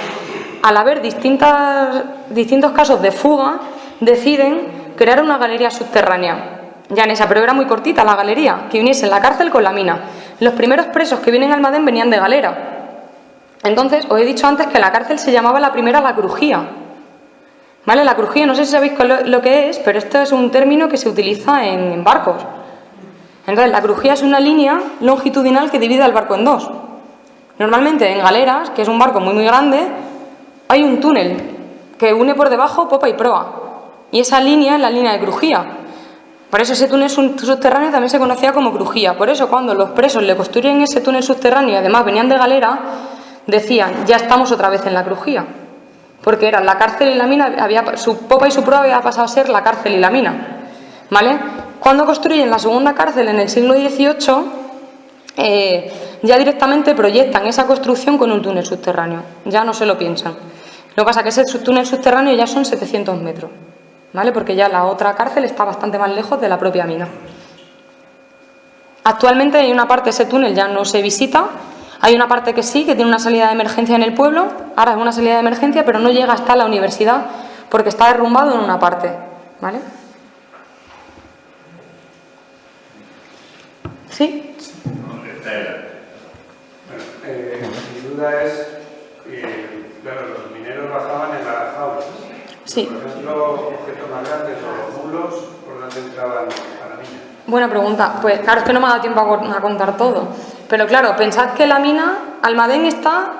Al haber distintos casos de fuga, deciden crear una galería subterránea. Llanesa, pero era muy cortita la galería, que uniese la cárcel con la mina. Los primeros presos que vienen a Almadén venían de galera. Entonces, os he dicho antes que la cárcel se llamaba la primera La Crujía. ¿Vale? La crujía, no sé si sabéis lo que es, pero esto es un término que se utiliza en barcos. Entonces, la crujía es una línea longitudinal que divide al barco en dos. Normalmente en galeras, que es un barco muy grande, hay un túnel que une por debajo popa y proa. Y esa línea es la línea de crujía. Por eso ese túnel subterráneo también se conocía como crujía. Por eso cuando los presos le construyen ese túnel subterráneo y además venían de galera, decían, ya estamos otra vez en la crujía. Porque era la cárcel y la mina, su popa y su proa había pasado a ser la cárcel y la mina. ¿Vale? Cuando construyen la segunda cárcel en el siglo XVIII, ya directamente proyectan esa construcción con un túnel subterráneo. Ya no se lo piensan. Lo que pasa es que ese túnel subterráneo ya son 700 metros. ¿Vale? Porque ya la otra cárcel está bastante más lejos de la propia mina. Actualmente hay una parte de ese túnel ya no se visita, hay una parte que sí, que tiene una salida de emergencia en el pueblo, ahora es una salida de emergencia, pero no llega hasta la universidad porque está derrumbado en una parte. ¿Vale? ¿Sí? Mi duda es, claro, los mineros bajaban en la jaula. Sí. Por ejemplo, objetos más grandes o los mulos, ¿por dónde entraban a la mina? Buena pregunta. Pues claro, es que no me ha dado tiempo a contar todo. Pero claro, pensad que la mina, Almadén está,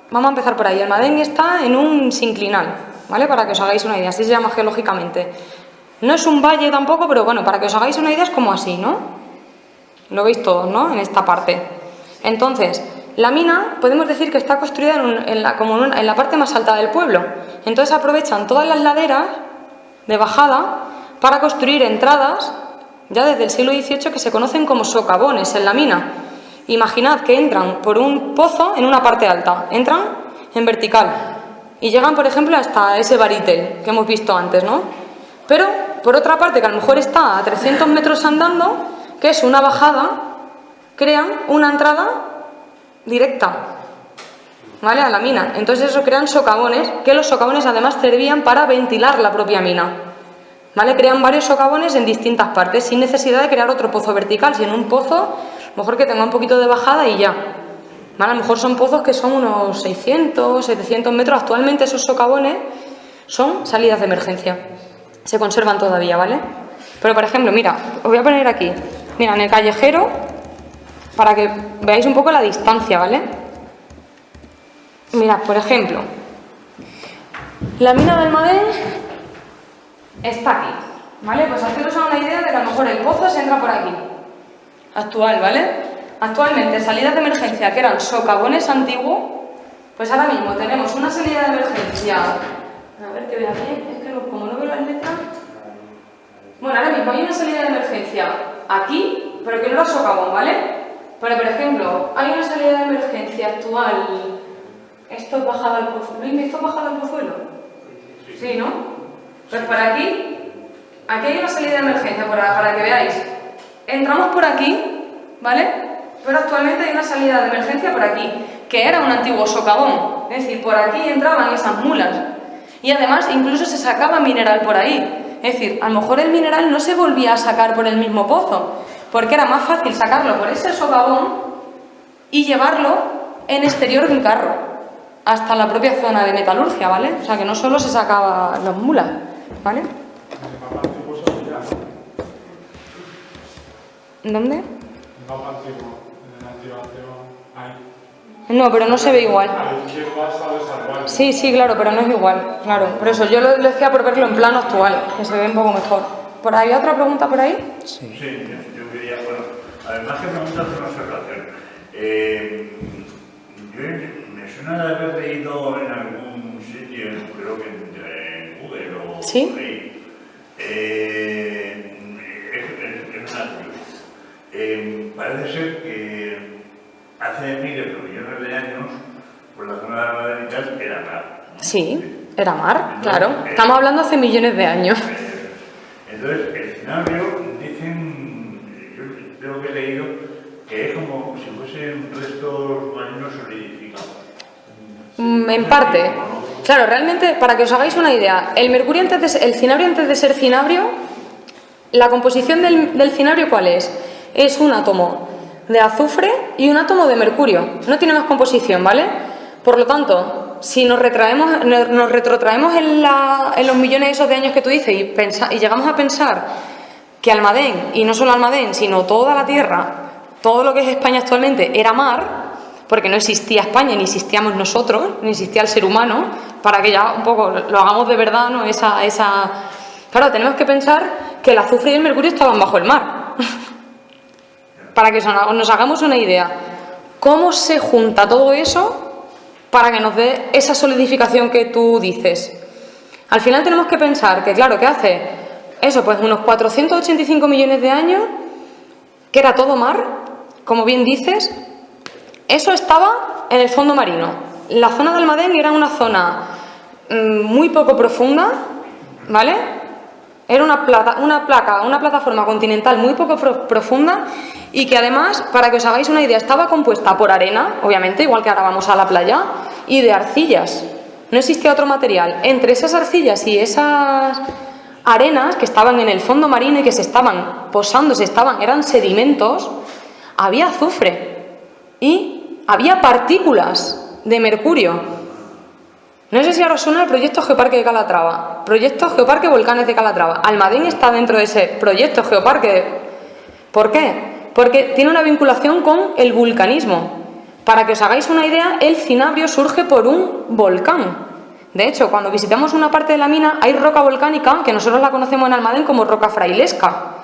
vamos a empezar por ahí, Almadén está en un sinclinal, ¿vale? Para que os hagáis una idea, así se llama geológicamente. No es un valle tampoco, pero bueno, para que os hagáis una idea es como así, ¿no? Lo veis todos, ¿no? En esta parte. Entonces, la mina podemos decir que está construida en la parte más alta del pueblo. Entonces aprovechan todas las laderas de bajada para construir entradas, ya desde el siglo XVIII, que se conocen como socavones en la mina. Imaginad que entran por un pozo en una parte alta, entran en vertical y llegan, por ejemplo, hasta ese baritel que hemos visto antes, ¿no? Pero, por otra parte, que a lo mejor está a 300 metros andando, que es una bajada, crean una entrada directa, ¿vale? A la mina. Entonces eso crean socavones, que los socavones además servían para ventilar la propia mina, ¿vale? Crean varios socavones en distintas partes, sin necesidad de crear otro pozo vertical, sino un pozo, a lo mejor que tenga un poquito de bajada y ya, ¿vale? A lo mejor son pozos que son unos 600, 700 metros. Actualmente esos socavones son salidas de emergencia, se conservan todavía, ¿vale? Pero por ejemplo, mira, os voy a poner aquí, mira, en el callejero, para que veáis un poco la distancia, ¿vale? Mirad, por ejemplo, la mina de Almadén está aquí, ¿vale? Pues haceros una idea de que a lo mejor el pozo se entra por aquí. Actual, ¿vale? Actualmente, salidas de emergencia que eran socavones antiguos, pues ahora mismo tenemos una salida de emergencia. A ver que vea bien, es que como no veo las letras. Bueno, ahora mismo hay una salida de emergencia aquí, pero que no era socavón, ¿vale? Pero, por ejemplo, hay una salida de emergencia actual. Esto es bajada al pozuelo. ¿Luis, esto es bajada al pozuelo? Sí, ¿no? Pues por aquí hay una salida de emergencia, para que veáis. Entramos por aquí, ¿vale? Pero actualmente hay una salida de emergencia por aquí, que era un antiguo socavón. Es decir, por aquí entraban esas mulas. Y además, incluso se sacaba mineral por ahí. Es decir, a lo mejor el mineral no se volvía a sacar por el mismo pozo, porque era más fácil sacarlo por ese socavón y llevarlo en exterior en carro, hasta la propia zona de metalurgia, ¿vale? O sea, que no solo se sacaba las mulas, ¿vale? ¿Dónde? No, pero no se ve igual. Sí, sí, claro, pero no es igual, claro. Por eso yo lo decía por verlo en plano actual, que se ve un poco mejor. ¿Por ahí otra pregunta por ahí? Sí, yo quería, bueno, además que preguntas una observación. Me suena de haber leído en algún sitio, creo que en Google o ¿sí? por ahí, es una teoría. Parece ser que hace miles de millones de años, por la zona de Almadén y tal, era mar. Sí, era mar, claro. Estamos hablando hace millones de años. Entonces, el cinabrio, dicen, yo creo que he leído, que es como si fuesen restos marinos solidificados. En parte. Claro, realmente, para que os hagáis una idea, el cinabrio antes de ser cinabrio, la composición del cinabrio, ¿cuál es? Es un átomo de azufre y un átomo de mercurio. No tiene más composición, ¿vale? Por lo tanto, si nos retrotraemos en los millones esos de años que tú dices y llegamos a pensar que Almadén, y no solo Almadén, sino toda la Tierra, todo lo que es España actualmente, era mar, porque no existía España, ni existíamos nosotros, ni existía el ser humano, para que ya un poco lo hagamos de verdad, ¿no? Claro, tenemos que pensar que el azufre y el mercurio estaban bajo el mar. Para que nos hagamos una idea. ¿Cómo se junta todo eso para que nos dé esa solidificación que tú dices? Al final tenemos que pensar que, claro, ¿qué hace? Eso, pues unos 485 millones de años, que era todo mar, como bien dices, eso estaba en el fondo marino. La zona de Almadén era una zona muy poco profunda, ¿vale? Era una plataforma continental muy poco profunda y que además, para que os hagáis una idea, estaba compuesta por arena, obviamente, igual que ahora vamos a la playa, y de arcillas. No existía otro material. Entre esas arcillas y esas arenas que estaban en el fondo marino y que se estaban posando, eran sedimentos, había azufre y había partículas de mercurio. No sé si ahora suena el proyecto Geoparque de Calatrava, proyecto Geoparque Volcanes de Calatrava. Almadén está dentro de ese proyecto Geoparque. ¿Por qué? Porque tiene una vinculación con el vulcanismo. Para que os hagáis una idea, el cinabrio surge por un volcán. De hecho, cuando visitamos una parte de la mina, hay roca volcánica, que nosotros la conocemos en Almadén como roca frailesca.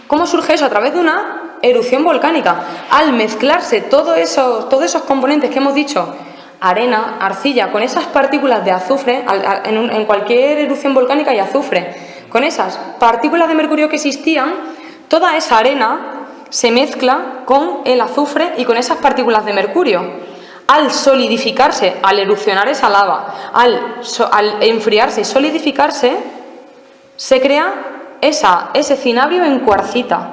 ¿Cómo surge eso? A través de una erupción volcánica. Al mezclarse todos esos componentes que hemos dicho, arena, arcilla, con esas partículas de azufre, en cualquier erupción volcánica hay azufre, con esas partículas de mercurio que existían, toda esa arena se mezcla con el azufre y con esas partículas de mercurio. Al solidificarse, al erupcionar esa lava, al enfriarse y solidificarse, se crea ese cinabrio en cuarcita.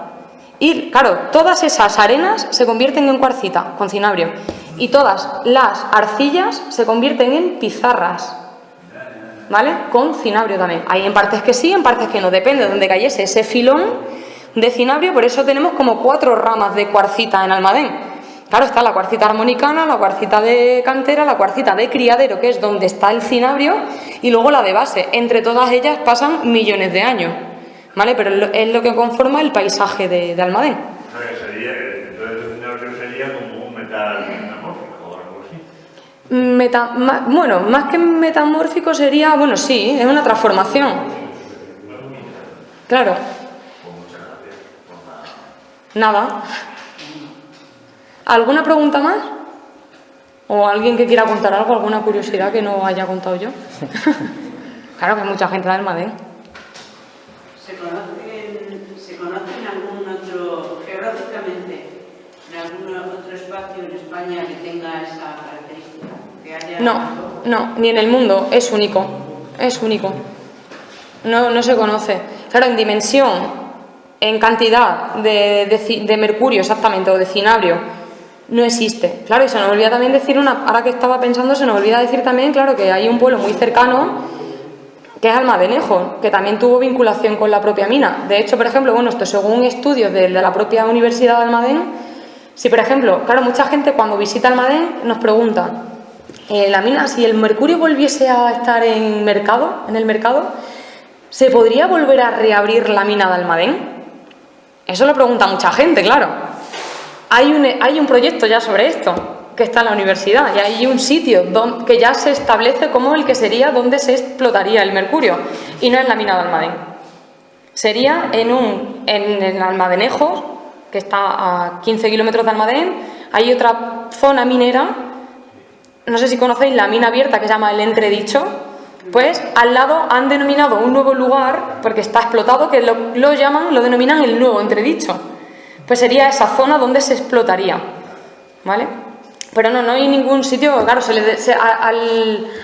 Y claro, todas esas arenas se convierten en cuarcita con cinabrio y todas las arcillas se convierten en pizarras, ¿vale? Con cinabrio también. Hay en partes que sí, en partes que no, depende de donde cayese ese filón de cinabrio. Por eso tenemos como 4 ramas de cuarcita en Almadén. Claro, está la cuarcita armonicana, la cuarcita de cantera, la cuarcita de criadero, que es donde está el cinabrio, y luego la de base. Entre todas ellas pasan millones de años, ¿vale? Pero es lo que conforma el paisaje de Almadén. Entonces el cinabrio sería como un metal metamórfico o algo así. Bueno, más que metamórfico sería, bueno, sí, es una transformación. Claro. Nada. ¿Alguna pregunta más? ¿O alguien que quiera contar algo, alguna curiosidad que no haya contado yo? Claro que hay mucha gente de Almadén. ¿Se conoce en algún otro, geográficamente, en algún otro espacio en España que tenga esa característica? Que haya No, ni en el mundo, es único. No se conoce. Claro, en dimensión, en cantidad de mercurio exactamente, o de cinabrio, no existe. Claro, y se nos olvida también decir ahora que estaba pensando, se nos olvida decir también, claro, que hay un pueblo muy cercano, que es Almadenejo, que también tuvo vinculación con la propia mina. De hecho, por ejemplo, bueno, esto según estudios de la propia Universidad de Almadén, si por ejemplo, claro, mucha gente cuando visita Almadén nos pregunta, la mina, si el mercurio volviese a estar en el mercado, ¿se podría volver a reabrir la mina de Almadén? Eso lo pregunta mucha gente, claro. Hay un proyecto ya sobre esto, que está en la universidad, y hay un sitio que ya se establece como el que sería donde se explotaría el mercurio, y no en la mina de Almadén. Sería en Almadenejo, que está a 15 kilómetros de Almadén. Hay otra zona minera, no sé si conocéis la mina abierta, que se llama El Entredicho. Pues al lado han denominado un nuevo lugar, porque está explotado, que lo denominan el Nuevo Entredicho. Pues sería esa zona donde se explotaría, ¿vale? Pero no hay ningún sitio, claro,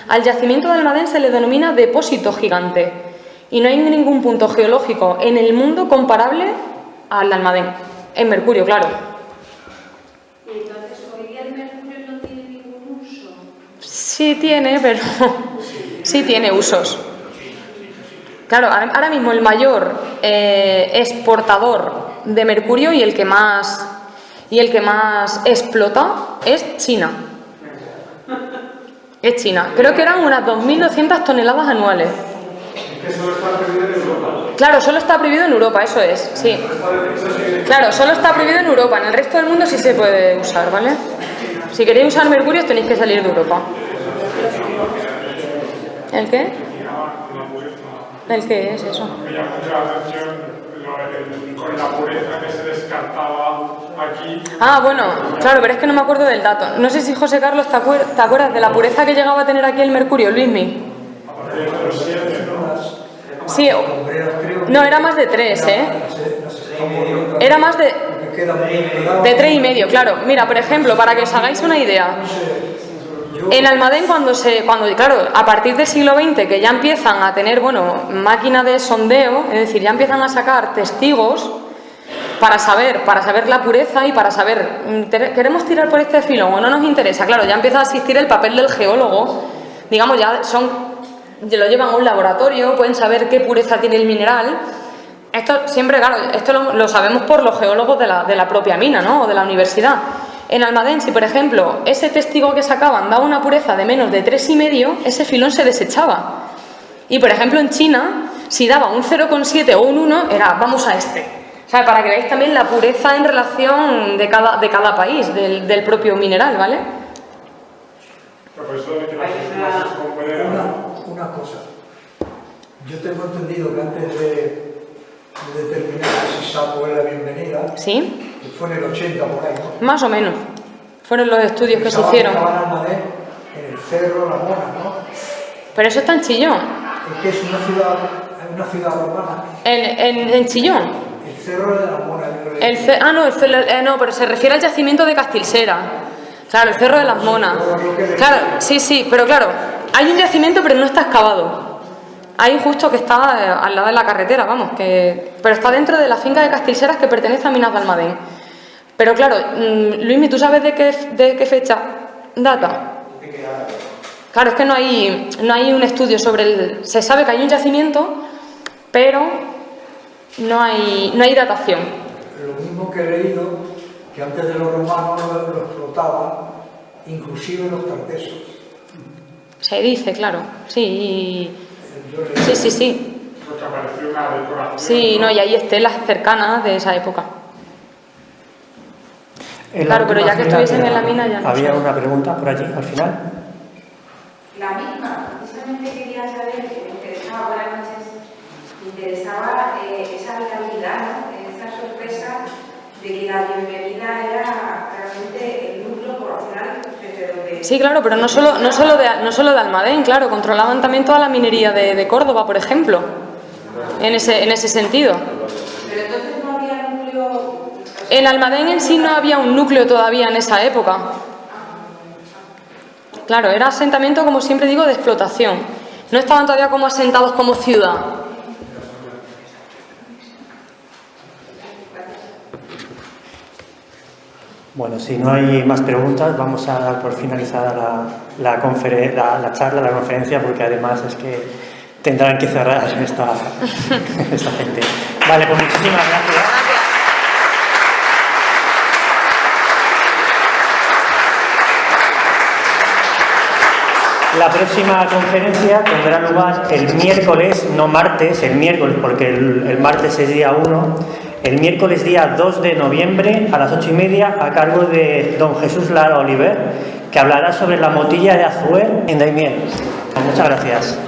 al yacimiento de Almadén se le denomina depósito gigante, y no hay ningún punto geológico en el mundo comparable al de Almadén, en mercurio, claro. ¿Y entonces hoy día el mercurio no tiene ningún uso? Sí tiene, pero sí tiene usos. Claro, ahora mismo el mayor exportador de mercurio y el que más explota es China. Es China. Creo que eran unas 2.200 toneladas anuales. Es que solo está prohibido en Europa. Claro, solo está prohibido en Europa, eso es, sí. Claro, solo está prohibido en Europa. En el resto del mundo sí se puede usar, ¿vale? Si queréis usar mercurio tenéis que salir de Europa. ¿El qué? ¿El qué es eso? Me llamó mucho la atención con la pureza que se descartaba aquí. Ah, bueno, claro, pero es que no me acuerdo del dato. No sé si José Carlos te acuerdas de la pureza que llegaba a tener aquí el mercurio, Luismi. A partir de los 7, ¿no? Sí, no, era más de 3, ¿eh? Era más de 3,5, claro. Mira, por ejemplo, para que os hagáis una idea, en Almadén cuando claro, a partir del siglo XX que ya empiezan a tener, bueno, máquina de sondeo, es decir, ya empiezan a sacar testigos para saber la pureza y para saber, ¿queremos tirar por este filón o no nos interesa? Claro, ya empieza a existir el papel del geólogo, digamos, ya lo llevan a un laboratorio, pueden saber qué pureza tiene el mineral. Esto siempre, claro, esto lo sabemos por los geólogos de la propia mina, ¿no? O de la universidad. En Almadén, si por ejemplo ese testigo que sacaban daba una pureza de menos de 3,5, ese filón se desechaba. Y por ejemplo en China, si daba un 0,7 o un 1, era vamos a este. O sea, para que veáis también la pureza en relación de cada país, del propio mineral, ¿vale? Profesor, que las últimas compañeras. Una cosa. Yo tengo entendido que antes de determinar si Sapo es la bienvenida, ¿sí? Que fue en el 80 por ahí, ¿no? Más o menos. Fueron los estudios que se hicieron. Estaban en Almadén, en el Cerro La Mona, ¿no? Pero eso está en Chillón. Es que es una ciudad romana. En Chillón. El Cerro de La Mona. No, pero se refiere al yacimiento de Castilsera. Claro, el Cerro de las Monas. Claro, sí, pero claro, hay un yacimiento pero no está excavado. Hay justo que está al lado de la carretera, vamos, pero está dentro de la finca de Castilseras que pertenece a Minas de Almadén. Pero claro, Luismi, ¿tú sabes de qué fecha data? Claro, es que no hay un estudio sobre se sabe que hay un yacimiento, pero no hay datación. Lo mismo que he leído, que antes de los romanos lo explotaban, inclusive los tartesos. Se dice, claro, sí. Sí. Porque apareció una decoración. Sí, no, y hay estelas cercanas de esa época. Claro, pero ya que estuviesen en la mina ya no. ¿Había una pregunta por allí, al final? La misma, precisamente quería saber, me interesaba, buenas noches, me interesaba esa vitalidad, ¿no? Esa sorpresa de que la bienvenida era realmente el núcleo poblacional desde donde... Sí, claro, pero no solo de Almadén, claro, controlaban también toda la minería de Córdoba, por ejemplo, en ese sentido. Pero entonces no había núcleo... En Almadén en sí no había un núcleo todavía en esa época. Claro, era asentamiento, como siempre digo, de explotación. No estaban todavía como asentados como ciudad. Bueno, si no hay más preguntas, vamos a dar por finalizada la charla, la conferencia, porque además es que tendrán que cerrar esta gente. Vale, pues muchísimas gracias. La próxima conferencia tendrá lugar el miércoles, no martes, el miércoles, porque el martes es día 1, el miércoles día 2 de noviembre a las 8:30 a cargo de don Jesús Lara Oliver, que hablará sobre la motilla de Azuer en Daimiel. Muchas gracias.